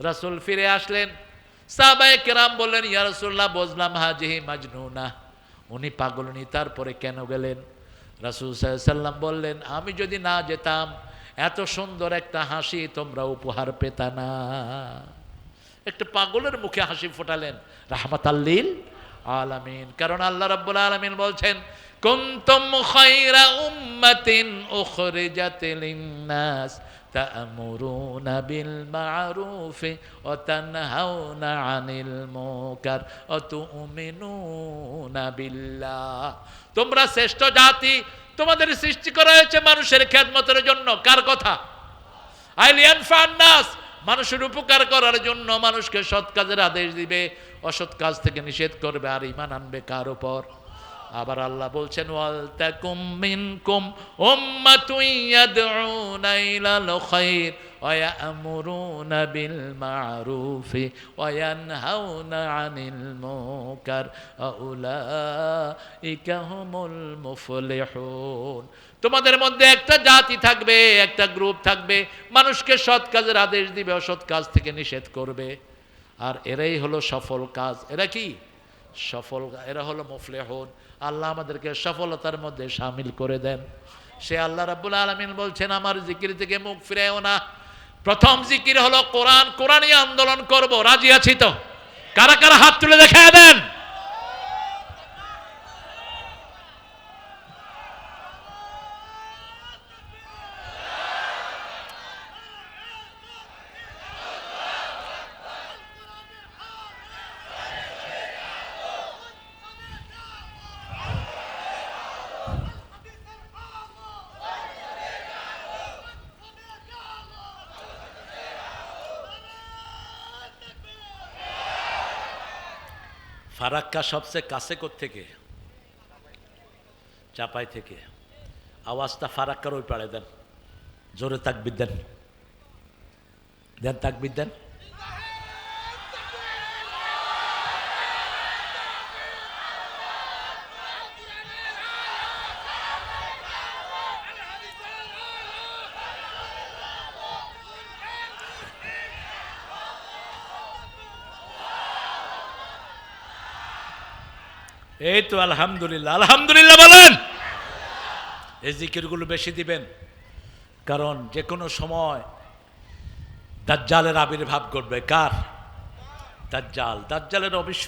রাসূল ফিরে আসলেন। সাহাবায়ে কেরাম বললেন, ইয়া রাসূলুল্লাহ, বুঝলাম হাজিহি মাজনুনা, উনি পাগলিনী, তারপরে কেন গেলেন? রাসূল সাল্লাল্লাহু আলাইহি ওয়াসাল্লাম বললেন, আমি যদি না যেতাম এত সুন্দর একটা হাসি তোমরা উপহার পেতা না। একটা পাগলের মুখে হাসি ফোটালেন রাহমাতাল লিল আলামিন। কারণ আল্লাহ রাব্বুল আলামিন বলছেন, কুনতুম খায়রা উম্মাতিন উখরিজাত লিন-নাস তা'মুরুনা বিল মা'রুফি ওয়া তানহাউনা আনিল মুনকার ওয়া তু'মিনুনা বিল্লাহ। তোমরা শ্রেষ্ঠ জাতি, তোমাদের সৃষ্টি করা হয়েছে মানুষের খেদমতের জন্য। কার কথা? আইলিয়ান ফান্নাস, মানুষের উপকার করার জন্য। মানুষকে সৎ কাজের আদেশ দিবে, অসৎ কাজ থেকে নিষেধ করবে, আর ঈমান আনবে কার উপর? আবার আল্লাহ বলছেন, ওয়াল তাকুম মিনকুম উম্মাতুন ইয়াদউনা ইলাল খায়র ওয়া ইয়া'মুরুনা বিল মা'রুফি ওয়া ইয়ানহাউনা আনিল মুনকার ওয়া উলাইকা হুমুল মুফলিহুন। তোমাদের মধ্যে একটা জাতি থাকবে, একটা গ্রুপ থাকবে, মানুষকে সৎ কাজের আদেশ দিবে, অসৎ কাজ থেকে নিষেধ করবে, আর এরাই হলো সফল কাজ। এরা কি সফল? এরা হলো মুফলিহুন। আল্লাহ আমাদেরকে সফলতার মধ্যে শামিল করে দেন। সে আল্লাহ রাব্বুল আলামিন বলছেন, আমার জিকির থেকে মুখ ফিরাও না। প্রথম জিকির হলো কোরআন। কোরআনই আন্দোলন করব। রাজি আছি তো? কারা কারা হাত তুলে দেখায় দেন? ফারাক্কা সবচেয়ে কাছে থেকে? চাপাই থেকে। আওয়াজটা ফারাক্কার ওই পাড়ে দেন। জোরে তাকবীর দেন, দেন তাকবীর দেন। এই তো আলহামদুলিল্লাহ, আলহামদুলিল্লাহ বলেন। এই জিকিরগুলো বেশি দিবেন, কারণ যে কোনো সময় দাজ্জালের আবির্ভাব ঘটবে। কার? দাজ্জাল। দাজ্জালের অবশ্য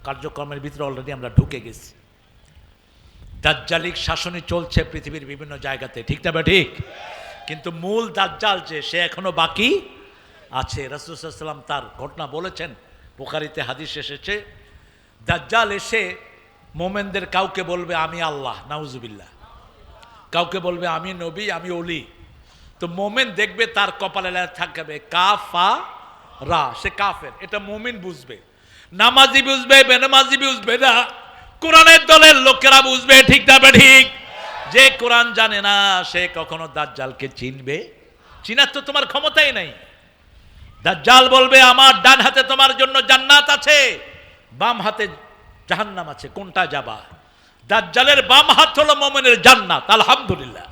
কার্যক্রমের ভিতরে অলরেডি আমরা ঢুকে গেছি। দাজ্জালিক শাসনই চলছে পৃথিবীর বিভিন্ন জায়গাতে, ঠিক না ঠিক? কিন্তু মূল দাজ্জাল যে, সে এখনো বাকি আছে। রাসূল সাল্লাল্লাহু আলাইহি ওয়াসাল্লাম তার ঘটনা বলেছেন, বুখারীতে হাদিস এসেছে। দাজ্জাল এসে মোমেনদের কাউকে বলবে আমি আল্লাহ, নাউজুবিল্লাহ, কাউকে বলবে আমি নবী, আমি ওলি। তো মোমেন দেখবে তার কপালে থাকবে কাফা রা, সে কাফের। এটা মোমিন বুঝবে, নামাজি বুঝবে, বেনামাজি বুঝবে না, কোরআনের দলের লোকেরা বুঝবে, ঠিক না ঠিক? যে কোরআন জানে না সে কখনো দাজ্জালকে চিনবে? চিনার তো তোমার ক্ষমতাই নাই। দাজ্জাল বলবে আমার ডান হাতে তোমার জন্য জান্নাত আছে, বাম হাতে জাহান্নাম আছে, কোনটা যাবা? দাজ্জালের বাম হাত হলো মোমেনের জান্নাত। আলহামদুলিল্লাহ।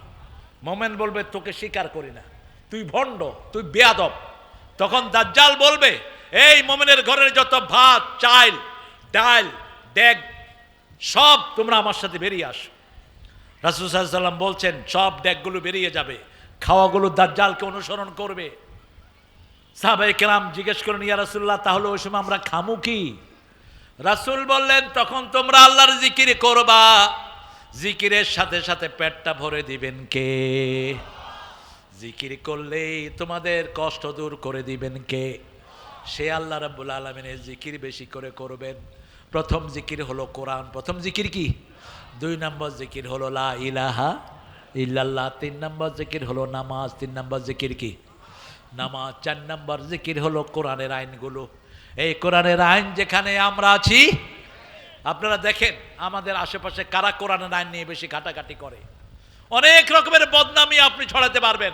মোমেন বলবে তোকে স্বীকার করি না, তুই ভণ্ড, তুই বেয়াদব। তখন দাজ্জাল বলবে এই মোমেনের ঘরের যত ভাত, চাল, ডাল, ডেগ সব তোমরা আমার সাথে বেরিয়ে আসো। রাসূল সাল্লাল্লাহু আলাইহি ওয়াসাল্লাম বলছেন সব ডেগগুলো বেরিয়ে যাবে, খাওয়াগুলো দাজ্জালকে অনুসরণ করবে। সাহাবায়ে কেরাম জিজ্ঞেস করেন ইয়া রাসূলুল্লাহ তাহলে ওই সময় আমরা খামু কি? রাসূল বললেন তখন তোমরা আল্লাহর জিকির করবা, জিকিরের সাথে সাথে পেটটা ভরে দিবেন কে? জিকির করলেই তোমাদের কষ্ট দূর করে দিবেন কে? সে আল্লাহ রাব্বুল আলামিনের জিকির বেশি করে করবেন। প্রথম জিকির হলো কোরআন। প্রথম জিকির কি? 2 নম্বর জিকির হলো লা ইলাহা ইল্লাল্লাহ। 3 নম্বর জিকির হলো নামাজ। 3 নম্বর জিকির কি? নামাজ। 4 নম্বর জিকির হলো কোরআনের আইনগুলো। এই কোরআনের আইন যেখানে আমরা আছি, আপনারা দেখেন আমাদের আশেপাশে কারা কোরআনের আইন নিয়ে বেশি ঘাটাঘাটি করে। অনেক রকমের বদনামি আপনি ছড়াতে পারবেন,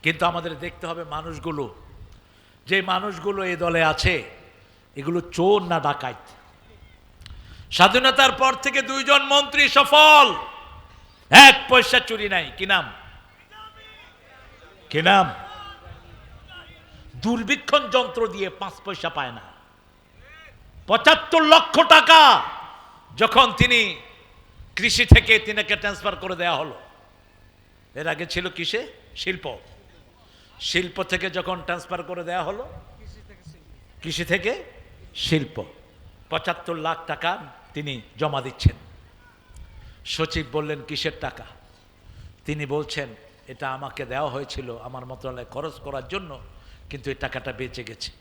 কিন্তু আমাদের দেখতে হবে মানুষগুলো, যে মানুষগুলো এই দলে আছে এগুলো চোর না ডাকাত। স্বাধীনতার পর থেকে 2 জন মন্ত্রী সফল, 1 পয়সা চুরি নাই। কি নাম? কি নাম? দুর্ভিক্ষণ যন্ত্র দিয়ে 5 পয়সা পায় না। 75 লক্ষ টাকা যখন তিনি কৃষি থেকে তিনাকে ট্রান্সফার করে দেওয়া হলো। এর আগে ছিল কিসে? শিল্প। শিল্প থেকে যখন ট্রান্সফার করে দেওয়া হলো, কৃষি থেকে শিল্প, 75 লাখ টাকা তিনি জমা দিচ্ছেন। সচিব বললেন কিসের টাকা? তিনি বলছেন এটা আমাকে দেওয়া হয়েছিল আমার মন্ত্রণালয়ে খরচ করার জন্য, কিন্তু এই টাকাটা বেঁচে গেছে।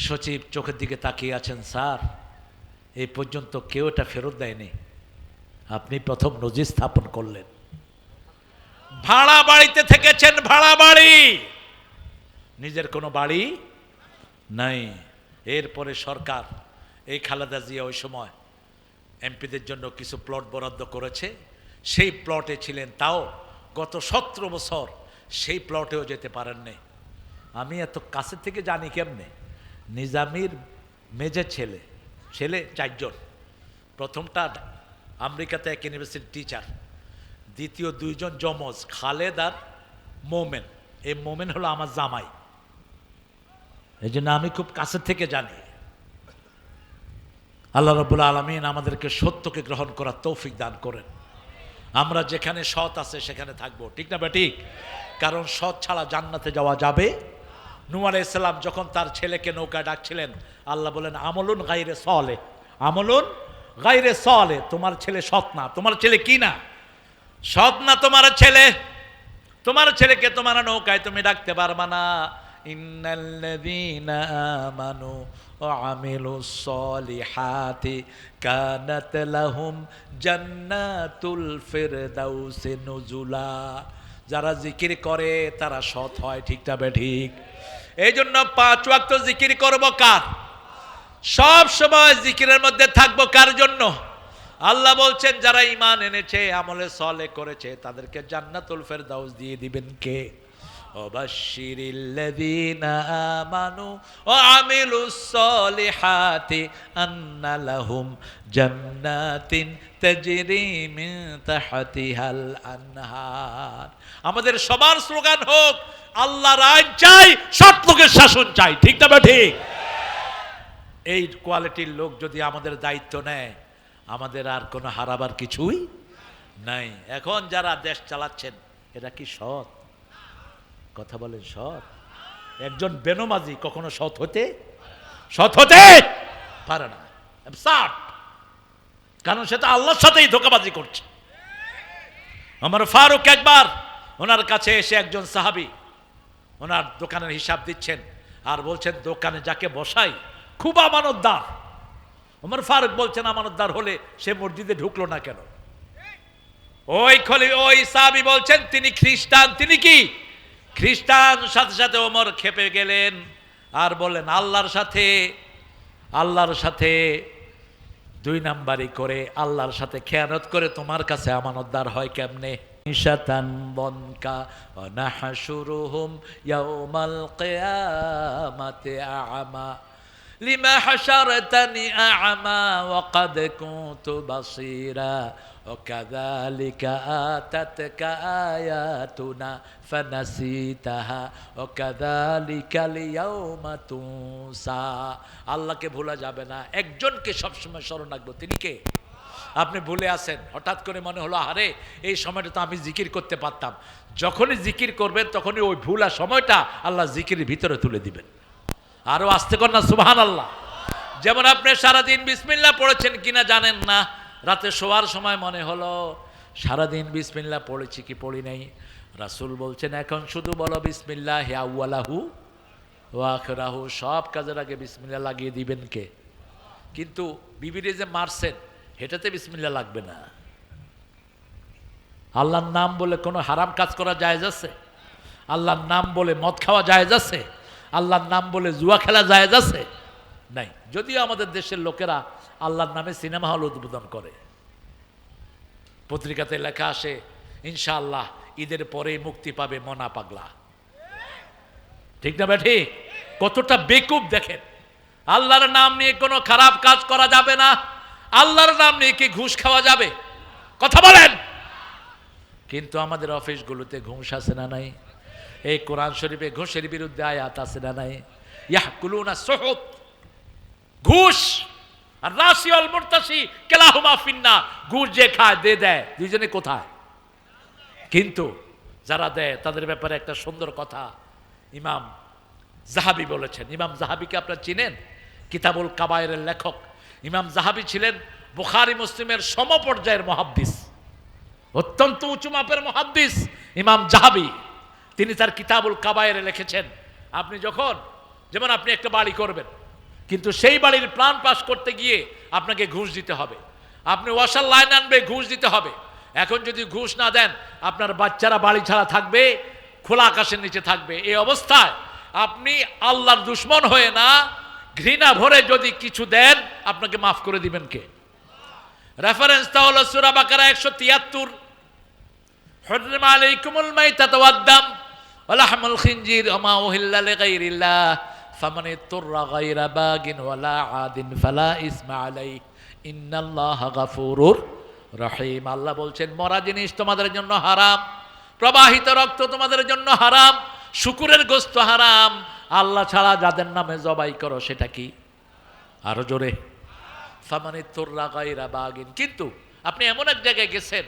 সচিব চোখের দিকে তাকিয়ে আছেন, স্যার এই পর্যন্ত কেউ এটা ফেরত দেয়নি, আপনি প্রথম নজির স্থাপন করলেন। ভাড়া বাড়িতে থেকেছেন, ভাড়া বাড়ি, নিজের কোনো বাড়ি নাই। এরপরে সরকার, এই খালেদা জিয়া ওই সময় এমপিদের জন্য কিছু প্লট বরাদ্দ করেছে, সেই প্লটে ছিলেন, তাও গত 17 বছর সেই প্লটেও যেতে পারেন নাই। আমি এত কাছে থেকে জানি কেমনে? নিজামীর মেজে ছেলে 4 জন, প্রথমটা আমেরিকাতে এক ইউনিভার্সিটির টিচার, দ্বিতীয় 2 জন যমজ, খালেদ আর মোমেন। এই মোমেন হলো আমার জামাই, এই জন্য আমি খুব কাছে থেকে জানি। আল্লাহ রাব্বুল আলামিন আমাদেরকে সত্যকে গ্রহণ করার তৌফিক দান করেন। আমরা যেখানে সৎ আছে সেখানে থাকবো, ঠিক না ঠিক? কারণ সৎ ছাড়া জান্নাতে যাওয়া যাবে। নূহ আলাইহিস সালাম যখন তার ছেলেকে নৌকা ডাকছিলেন, আল্লাহ বলেন আমলুন গায়রে সালেহ, আমলুন গায়রে সালেহ, তোমার ছেলে সৎ না। তোমার ছেলে কি না? সৎ না তোমার ছেলে। তোমার ছেলেকে তোমার নৌকায় তুমি ডাকতে পারবা না। ইন্নাল্লাযীনা আমানু ওয়া আমিলুস সলিহাতি কানাত লাহুম জান্নাতুল ফিরদাউসি নুজুলা। যারা জিকির করে তারা সৎ হয়, ঠিক না ঠিক? এই জন্য 5 ওয়াক্ত জিকির করব কার? সব সময় জিকিরের মধ্যে থাকবো কার জন্য? আল্লাহ বলছেন যারা ঈমান এনেছে, আমলে সলে করেছে, তাদেরকে জান্নাতুল ফেরদাউস দিয়ে দিবেন কে? ওয়াবাশশিরিল্লাযীনা আমানু ওয়া আমিলুস সলিহাতি আন্না লাহুম জান্নাতিন তাজরি মিন তাহতিহাল আনহার। আমাদের সবার স্লোগান হোক, আল্লাহর আইন চাই, সৎ লোকের শাসন চাই। ঠিক না বা ঠিক? এই কোয়ালিটির লোক যদি আমাদের দায়িত্ব নেয়, আমাদের আর কোনো হারাবার কিছুই নাই। এখন যারা দেশ চালাচ্ছেন, এরা কি সৎ? কথা বলেন, সৎ? একজন বেনমাজি কখনো সৎ হতে পারে না, সাট। কারণ সেটা আল্লাহর সাথেই ধোঁকাবাজি করছে। আমার ফারুক একবার ওনার কাছে এসে একজন সাহাবী ওনার দোকানের হিসাব দিচ্ছেন, আর বলছেন দোকানে যাকে বসাই খুব আমানতদার। ওমর ফারুক বলছেন আমানতদার হলে সে মসজিদে ঢুকলো না কেন? ওই সাহাবী বলছেন তিনি খ্রিস্টান। তিনি কি খ্রিস্টান? সাথে সাথে ওমর খেপে গেলেন আর বললেন আল্লাহর সাথে দুই নাম্বারি করে, আল্লাহর সাথে খেয়ানত করে তোমার কাছে আমানতদার হয় কেমনে? নিশাতান বনকা ওয়া নাহশুরুহুম ইয়াউমাল কিয়ামাতি আ'মা লিমা হাশারতানি আ'মা ওয়া ক্বাদ কুনতু বাসীরা ওয়া কাযালিকা আতাতকা আয়াতুনা ফানাসিতাহা ওয়া কাযালিকাল ইয়াউমা তুনসা। আল্লাহকে ভোলা যাবে না, একজনকে সবসময় স্মরণ রাখবো। তিনি কে? আপনি ভুলে আছেন, হঠাৎ করে মনে হলো আরে এই সময়টা তো আমি জিকির করতে পারতাম। যখনই জিকির করবেন তখনই ওই ভুলা সময়টা আল্লাহ জিকিরের ভিতরে তুলে দিবেন। আরো আস্তে কর না সুবহানাল্লাহ। যেমন আপনি সারাদিন বিসমিল্লাহ পড়েছেন কিনা জানেন না, রাতে শোয়ার সময় মনে হলো সারাদিন বিসমিল্লাহ পড়েছি কি পড়ি নাই। রাসূল বলছেন এখন শুধু বলো বিসমিল্লাহ আউয়ালাহু ওয়া আখিরাহু, সব কাজের আগে বিসমিল্লাহ লাগিয়ে দিবেন কে? কিন্তু বিবিরে যে মারছেন এটাতে বিসমিল্লাহ লাগবে না। আল্লাহর নাম বলে কোনো হারাম কাজ করা জায়েজ আছে? আল্লাহর নাম বলে মদ খাওয়া জায়েজ আছে? আল্লাহর নাম বলে জুয়া খেলা জায়েজ আছে? নাই। যদিও আমাদের দেশের লোকেরা আল্লাহর নামে সিনেমা হল উদ্বোধন করে, পত্রিকাতে লেখা আসে ইনশাআল্লাহ ঈদের পরেই মুক্তি পাবে মনা পাগলা। ঠিক না বেঠি? কতটা বেকুব দেখেন। আল্লাহর নাম নিয়ে কোনো খারাপ কাজ করা যাবে না। আল্লাহর নাম নিয়ে কি ঘুষ খাওয়া যাবে? কথা বলেন। কিন্তু আমাদের অফিসগুলোতে ঘুষ আছে না নাই? এই কোরআন শরীফে ঘুষের বিরুদ্ধে আয়াত আছে না নাই? ইয়াকুলুনা সুহুত, ঘুষ আর রাশি আল মুরতাসি কেলাহুমা ফিন্নার। ঘুষ যে খায় দে দেয়, দুইজনে কোথায়? কিন্তু যারা দেয় তাদের ব্যাপারে একটা সুন্দর কথা ইমাম জাহাবি বলেছেন। ইমাম জাহাবিকে আপনারা চিনেন? কিতাবুল কাবায়েরের লেখক ইমাম জাহাবি ছিলেন বুখারী মুসলিমের সমপর্যায়ের মুহাদ্দিস, অত্যন্ত উঁচু মাপের মুহাদ্দিস ইমাম জাহাবি। তিনি তার কিতাবুল কাবায়েরে লিখেছেন, আপনি যখন যেমন আপনি একটা বাড়ি করবেন, কিন্তু সেই বাড়ির প্ল্যান পাস করতে গিয়ে আপনাকে ঘুষ দিতে হবে। আপনি ওয়াসার লাইন আনবে, ঘুষ দিতে হবে। এখন যদি ঘুষ না দেন আপনার বাচ্চারা বাড়ি ছাড়া থাকবে, খোলা আকাশের নিচে থাকবে। এই অবস্থায় আপনি আল্লাহর দুশ্মন হয়ে না, ঘৃণা ভরে যদি কিছু দেন আপনাকে মাফ করে দিবেন কে? রেফারেন্সটা হলো সূরা বাকারা 173, হুররিমা আলাইকুমুল মাইতাতু ওয়াদ-দাম ওয়া লাহমুল খিনজির ওয়া মা উহিল্লা লিগাইরিল্লাহ ফামান ইত্তারা গায়রা বাগিন ওয়ালা আদিন ফালা ইসমা আলাইহি ইন্নাল্লাহা গাফুরুর রহিম। আল্লাহ বলছেন মরা জিনিস তোমাদের জন্য হারাম, প্রবাহিত রক্ত তোমাদের জন্য হারাম, শুকুরের গোশত হারাম। আল্লাহ ছাড়া যাদের নামে জবাই করো সেটা কি? আরো জোরে, ফামান ইত্তারা গায়রা বাগিন। কিন্তু আপনি এমন এক জায়গায় গেছেন,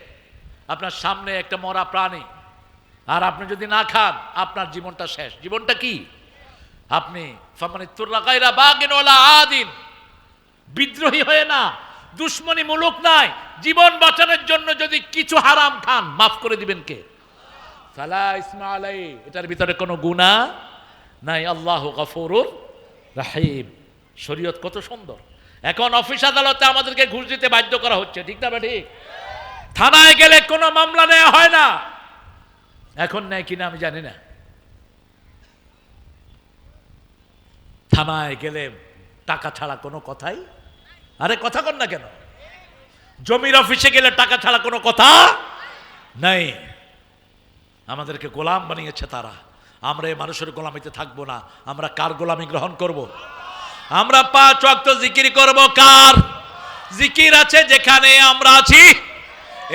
আপনার সামনে একটা মরা প্রাণী, আর আপনি যদি না খান আপনার জীবনটা শেষ। জীবনটা কি? আপনি ফামান ইত্তারা গায়রা বাগিন ওয়ালা আদিন, বিদ্রোহী হয়ে না, দুশ্মনী মূলক নাই, জীবন বাঁচানোর জন্য যদি কিছু হারাম খান মাফ করে দিবেন কে? ফালা ইসমা আলাইহি, এটার ভিতরে কোনো গুনাহ নাই। আল্লাহু গফুরুর রহিম। শরীয়ত কত সুন্দর। এখন অফিস আদালতে আমাদেরকে ঘুষ দিতে বাধ্য করা হচ্ছে, ঠিক না ঠিক? থানায় গেলে কোনো মামলা নেওয়া হয় না। এখন নেয় কিনা আমি জানি না। থানায় গেলে টাকা ছাড়া কোনো কথাই, আরে কথা কর না কেন? জমির অফিসে গেলে টাকা ছাড়া কোনো কথা নাই। আমাদেরকে গোলাম বানিয়েছে তারা। আমরা এই মানুষের গোলামিতে থাকবো না। আমরা কার গোলামি গ্রহণ করব? আমরা 5 ওয়াক্ত জিকির করব। কার জিকির আছে যেখানে আমরা আছি?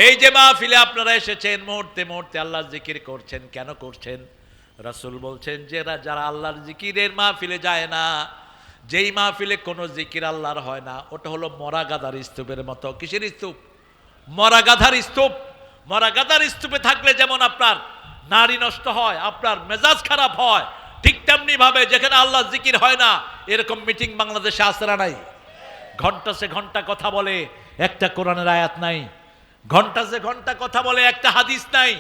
এই যে মাহফিলে আপনারা এসেছেন, মুহূর্তে মুহূর্তে আল্লাহর জিকির করছেন। কেন করছেন? রাসূল বলছেন যে যারা আল্লাহর জিকিরের মাহফিলে যায় না, যেই মাহফিলে কোনো জিকির আল্লাহর হয় না, ওটা হলো মরা গাধার স্তূপের মতো। কিসের স্তূপ? মরা গাধার স্তূপ। মরা গাধার স্তূপে থাকলে যেমন আপনার নারী নষ্ট হয়, আপনার মেজাজ খারাপ হয়, ঠিক তেমনি ভাবে যেখানে আল্লাহর জিকির হয় না, এরকম মিটিং বাংলাদেশে আছে না নাই? ঘন্টা সে ঘন্টা কথা বলে, একটা কোরআনের আয়াত নাই। ঘন্টা সে ঘন্টা কথা বলে, একটা হাদিস নাই।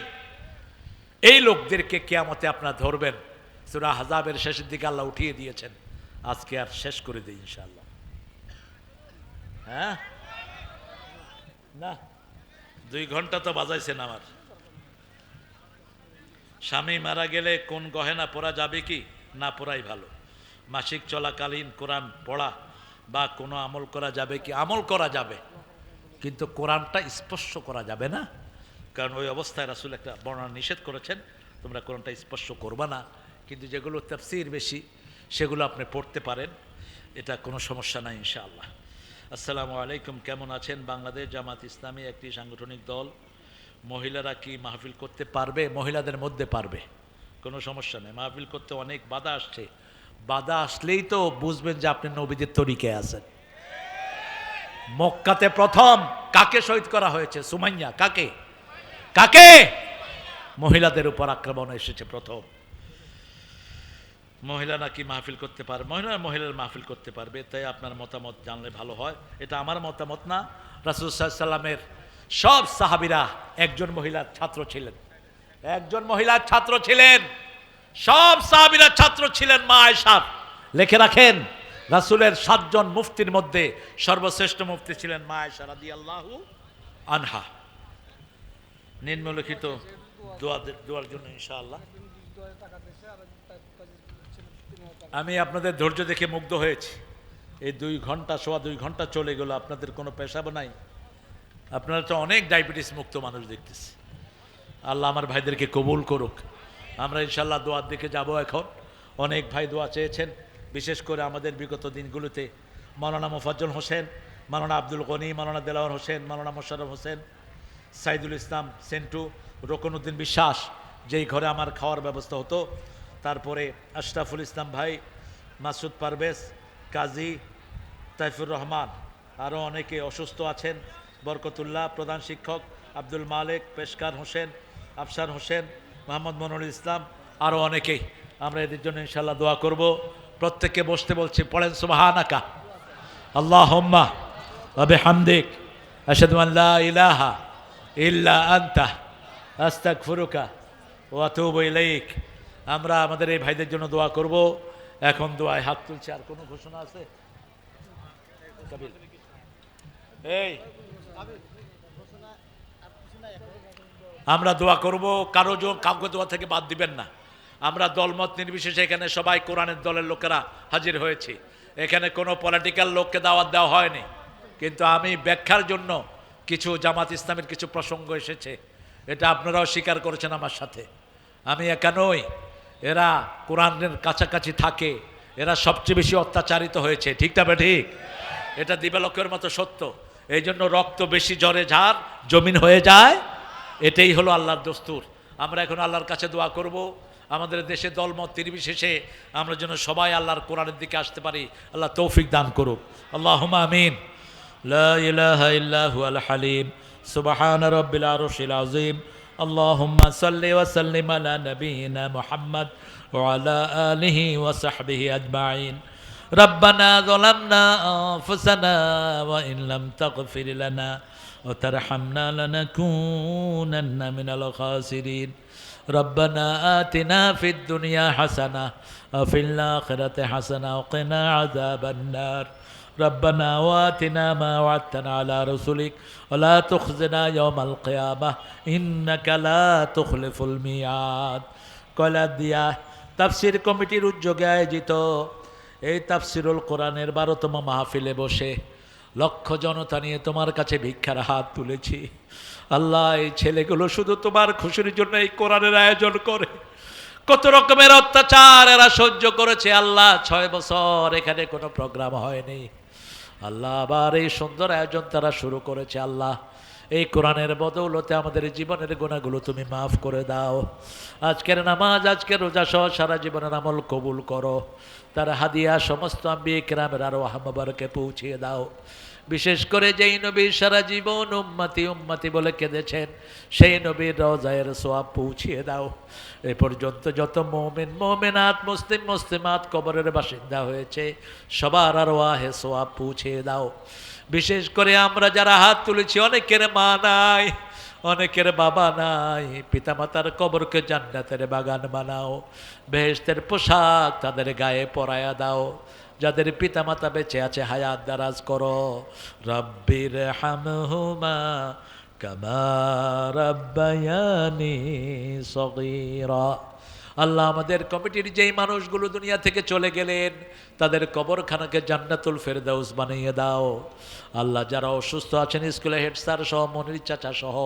এই লোকদেরকে কিয়ামতে আপনারা ধরবেন। সূরা আহজাবের শেষের দিকে আল্লাহ উঠিয়ে দিয়েছেন। আজকে আর শেষ করে দিই ইনশাআল্লাহ। হ্যাঁ না, 2 ঘন্টা তো বাজাইছেন আমার। স্বামী মারা গেলে কোন গহেনা পরা যাবে কি না পরাই ভালো? মাসিক চলাকালীন কোরআন পড়া বা কোনো আমল করা যাবে কি? আমল করা যাবে, কিন্তু কোরআনটা স্পর্শ করা যাবে না। কারণ ওই অবস্থায় রাসূল একটা বর্ণনা নিষেধ করেছেন, তোমরা কোরআনটা স্পর্শ করবা না। কিন্তু যেগুলো তাফসীর বেশি সেগুলো আপনি পড়তে পারেন, এটা কোনো সমস্যা নাই ইনশাআল্লাহ। আসসালামু আলাইকুম, কেমন আছেন? বাংলাদেশ জামাত ইসলামী একটি সাংগঠনিক দল। মহিলারা কি মাহফিল করতে পারবে? মহিলাদের মধ্যে পারবে, কোনো সমস্যা নেই। মাহফিল করতে অনেক বাধা আসছে। বাধা আসলেই তো বুঝবেন যে আপনি নবীদের তরিকায় আছেন। মক্কাতে প্রথম কাকে শহীদ করা হয়েছে? সুমাইয়া। কাকে? কাকে? মহিলাদের উপর আক্রমণ এসেছে প্রথম। মহিলা নাকি মাহফিল করতে পারবে? মহিলার মাহফিল করতে পারবে। তাই আপনার মতামত জানলে ভালো হয়। এটা আমার মতামত না, রাসূল সাল্লাল্লাহু আলাইহি সাল্লামের সব সাহাবীরা একজন মহিলার ছাত্র ছিলেন। একজন মহিলার ছাত্র ছিলেন। সব সাহাবীরা ছাত্র ছিলেন মা আয়েশার। লিখে রাখেন, রাসূলের 7 জন মুফতির মধ্যে সর্বশ্রেষ্ঠ মুফতি ছিলেন মা আয়েশা রাদিয়াল্লাহু আনহা। নিম্নলিখিত দোয়ার জন্য ইনশাআল্লাহ। আমি আপনাদের ধৈর্য দেখে মুগ্ধ হয়েছি। এই 2 ঘন্টা, সোয়া 2 ঘন্টা চলে গেল, আপনাদের কোনো পেশাব নাই। আপনারা তো অনেক ডায়াবেটিস মুক্ত মানুষ দেখতেছি। আল্লাহ আমার ভাইদেরকে কবুল করুক। আমরা ইনশাআল্লাহ দোয়ার দিকে যাব এখন। অনেক ভাই দোয়া চেয়েছেন, বিশেষ করে আমাদের বিগত দিনগুলোতে মাওলানা মোফাজ্জল হোসেন, মাওলানা আব্দুল গনি, মাওলানা দেলাওয়ার হোসেন, মাওলানা মোশাররফ হোসেন, সাইদুল ইসলাম সেন্টু, রকনউদ্দিন বিশ্বাস, যেই ঘরে আমার খাওয়ার ব্যবস্থা হতো। তারপরে আশরাফুল ইসলাম ভাই, মাসুদ পারভেজ, কাজী তাইফুর রহমান, আরও অনেকে অসুস্থ আছেন। বরকতুল্লাহ প্রধান শিক্ষক, আব্দুল মালিক, পেশকার হোসেন, আফসার হোসেন, মোহাম্মদ মনিরুল ইসলাম, আরও অনেকেই। আমরা এদের জন্য ইনশাআল্লাহ দোয়া করব। প্রত্যেককে বসতে বলছি, পড়েন সুবহানাকা আল্লাহুম্মা ওয়া বিহামদিক আশহাদু আন লা ইলাহা ইল্লা আনতা আস্তাগফিরুকা ওয়া আতুবু ইলাইক। আমরা আমাদের এই ভাইদের জন্য দোয়া করব। এখন দোয়ায় হাত তুলছে। আর কোনো ঘোষণা আছে? এই আমরা দোয়া করব, কাউকে দোয়া থেকে বাদ দিবেন না। আমরা দলমত নির্বিশেষে এখানে সবাই কোরআনের দলের লোকেরা হাজির হয়েছি। এখানে কোনো পলিটিক্যাল লোককে দাওয়াত দেওয়া হয়নি, কিন্তু আমি ব্যাখ্যার জন্য কিছু জামাত ইসলামের কিছু প্রসঙ্গ এসেছে, এটা আপনারাও স্বীকার করেছেন আমার সাথে। আমি একা নই, এরা কোরআনের কাছাকাছি থাকে, এরা সবচেয়ে বেশি অত্যাচারিত হয়েছে। ঠিক না ঠিক? এটা দিবালোকের মতো সত্য। এই জন্য রক্ত বেশি ঝরে ঝাড় জমিন হয়ে যায়, এটাই হলো আল্লাহর দস্তুর। আমরা এখন আল্লাহর কাছে দোয়া করব, আমাদের দেশে দলমত নির্বিশেষে আমরা যেন সবাই আল্লাহর কোরআনের দিকে আসতে পারি। আল্লাহ তৌফিক দান করুক। আল্লাহুম্মা আমিন। লা ইলাহা ইল্লা হুয়াল হালিম সুবহানা রাব্বিল আরশিল আযীম। আল্লাহুম্মা সাল্লি ওয়া সাল্লিম আলা নাবিয়িনা মুহাম্মদ ওয়া আলা আলিহি ওয়া সাহবিহি আজমাইন। ربنا ظلمنا أنفسنا وإن لم تغفر لنا وترحمنا لنكونن من الخاسرين. ربنا آتنا في الدنيا حسنة وفي الآخرة حسنة وقنا عذاب النار. ربنا وآتنا ما وعدتنا على رسلك ولا تخزنا يوم القيامة إنك لا تخلف الميعاد. কয়লা দিয়া তাফসীর কমিটির উদ্যোগে আয়োজিত এই তাফসিরুল কোরআনের 12তম মাহফিলে বসে লক্ষ জনতা নিয়ে তোমার কাছে ভিক্ষার হাত তুলেছি। আল্লাহ, এই ছেলেগুলো শুধু তোমার খুশির জন্য এই কোরআনের আয়োজন করে। কত রকমের অত্যাচার এরা সহ্য করেছে আল্লাহ। 6 বছর এখানে কোনো প্রোগ্রাম হয়নি আল্লাহ, আবার এই সুন্দর আয়োজন তারা শুরু করেছে আল্লাহ। এই কোরআনের বদৌলতে আমাদের জীবনের গুনাহগুলো তুমি মাফ করে দাও। আজকের নামাজ, আজকের রোজা সহ সারা জীবনের আমল কবুল করো। তার হাদিয়া সমস্ত আম্বিয়ে কেরামের আরো আহমাবারকে পৌঁছিয়ে দাও। বিশেষ করে যেই নবীর সারা জীবন উম্মতি উম্মতি বলে কেঁদেছেন, সেই নবীর রওজায়ের সোয়াব পৌঁছিয়ে দাও। এ পর্যন্ত যত মুমিন মুমিনাত মুসলিম মুসলিমাত কবরের বাসিন্দা হয়েছে, সবার আরওয়াহে সোয়াব পৌঁছিয়ে দাও। বিশেষ করে আমরা যারা হাত তুলেছি, অনেকের মা নাই, অনেকের বাবা নাই, পিতামাতার কবরকে জান্নাতের বাগান বানাও, বেহেশতের পোশাক তাদের গায়ে পরায়া দাও। যাদের পিতামাতা বেঁচে আছে হায়াত দারাজ করো। রব্বির হামহুমা কামা রাব্বায়ানি সগীরা। আল্লাহ, আমাদের কমিটির যেই মানুষগুলো দুনিয়া থেকে চলে গেলেন, তাদের কবরখানাকে জান্নাতুল ফেরদাউস বানিয়ে দাও। আল্লাহ, যারা অসুস্থ আছেন, স্কুলে হেড স্যার সহ মনির চাচা সহ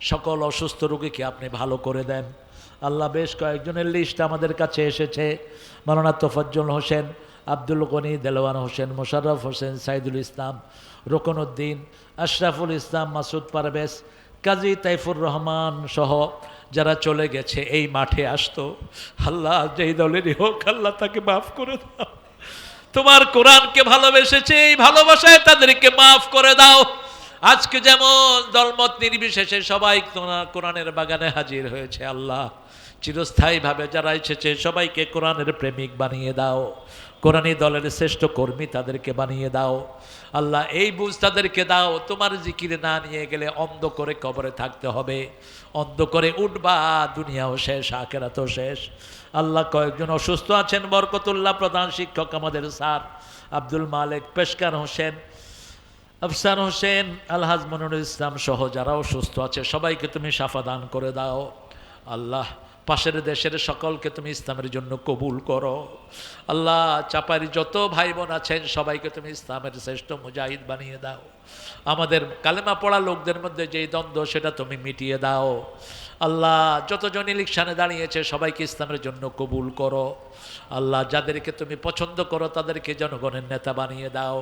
সকল অসুস্থ রোগীকে আপনি ভালো করে দেন আল্লাহ। বেশ কয়েকজনের লিস্ট আমাদের কাছে এসেছে। মাওলানা তোফাজ্জল হোসেন, আব্দুল গনি, দেলোয়ার হোসেন, মোশাররফ হোসেন, সাইদুল ইসলাম, রোকনউদ্দিন, আশরাফুল ইসলাম, মাসুদ পারভেজ, কাজী তাইফুর রহমান সহ যারা চলে গেছে এই মাঠে আসতো, আল্লাহ যেই দলেরই হোক আল্লাহ তাকে মাফ করে দাও। তোমার কোরআনকে ভালোবেসেছে, এই ভালোবাসায় তাদেরকে মাফ করে দাও। আজকে যেমন দলমত নির্বিশেষে সবাই তোমার কোরআনের বাগানে হাজির হয়েছে আল্লাহ, চিরস্থায়ীভাবে যারা এসেছে সবাইকে কোরআনের প্রেমিক বানিয়ে দাও। কোরআনী দলের শ্রেষ্ঠ কর্মী তাদেরকে বানিয়ে দাও আল্লাহ। এই বুঝ তাদেরকে দাও, তোমার জিকিরে না নিয়ে গেলে অন্ধ করে কবরে থাকতে হবে, অন্ধ করে উঠবা, দুনিয়াও শেষ আখেরাতও শেষ আল্লাহ। কয়েকজন অসুস্থ আছেন, বরকতুল্লাহ প্রধান শিক্ষক আমাদের স্যার, আব্দুল মালিক, পেশকার হোসেন, আফসার হোসেন, আলহাজ মনিরুল ইসলাম সহ যারা অসুস্থ আছে সবাইকে তুমি শাফা দান করে দাও আল্লাহ। পাশের দেশের সকলকে তুমি ইসলামের জন্য কবুল করো আল্লাহ। চাপারি যত ভাই বোন আছেন সবাইকে তুমি ইসলামের শ্রেষ্ঠ মুজাহিদ বানিয়ে দাও। আমাদের কালেমা পড়া লোকদের মধ্যে যেই দ্বন্দ্ব সেটা তুমি মিটিয়ে দাও আল্লাহ। যতজন ইলেকশনে দাঁড়িয়েছে সবাইকে ইসলামের জন্য কবুল করো আল্লাহ। যাদেরকে তুমি পছন্দ করো তাদেরকে জনগণের নেতা বানিয়ে দাও।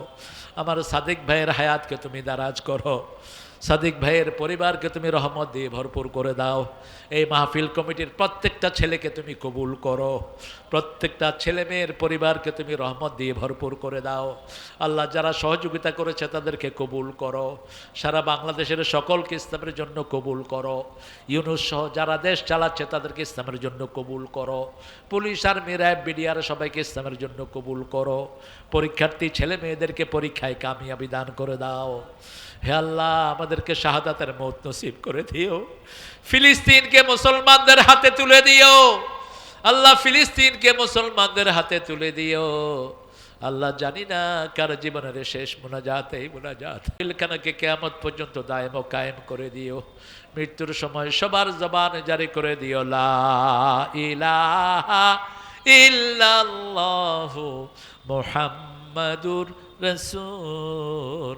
আমার সাদিক ভাইয়ের হায়াতকে তুমি দারাজ করো, সাদিক ভাইয়ের পরিবারকে তুমি রহমত দিয়ে ভরপুর করে দাও। এই মাহফিল কমিটির প্রত্যেকটা ছেলেকে তুমি কবুল করো, প্রত্যেকটা ছেলে মেয়ের পরিবারকে তুমি রহমত দিয়ে ভরপুর করে দাও আল্লাহ। যারা সহযোগিতা করেছে তাদেরকে কবুল করো। সারা বাংলাদেশের সকলকে ইসলামের জন্য কবুল করো। ইউনুস সহ যারা দেশ চালাচ্ছে তাদেরকে ইসলামের জন্য কবুল করো। পুলিশ, আর্মি, র্যাব, বিডিআর সবাইকে ইসলামের জন্য কবুল করো। পরীক্ষার্থী ছেলে মেয়েদেরকে পরীক্ষায় কামিয়াবি দান করে দাও। হে আল্লাহ, আমাদেরকে শাহাদাতের মওত নসিব করে দিও। ফিলিস্তিনকে মুসলমানদের হাতে তুলে দিও আল্লাহ, ফিলিস্তিনকে মুসলমানদের হাতে তুলে দিও আল্লাহ। জানি না কার জীবনের শেষ মুনাজাত এই মুনাজাত। পিলখানাকে কিয়ামত পর্যন্ত দায়েম ও কায়েম করে দিও। মৃত্যুর সময় সবার জবান জারি করে দিও লা ইলাহা ইল্লাল্লাহু মুহাম্মাদুর রাসূলুল্লাহ।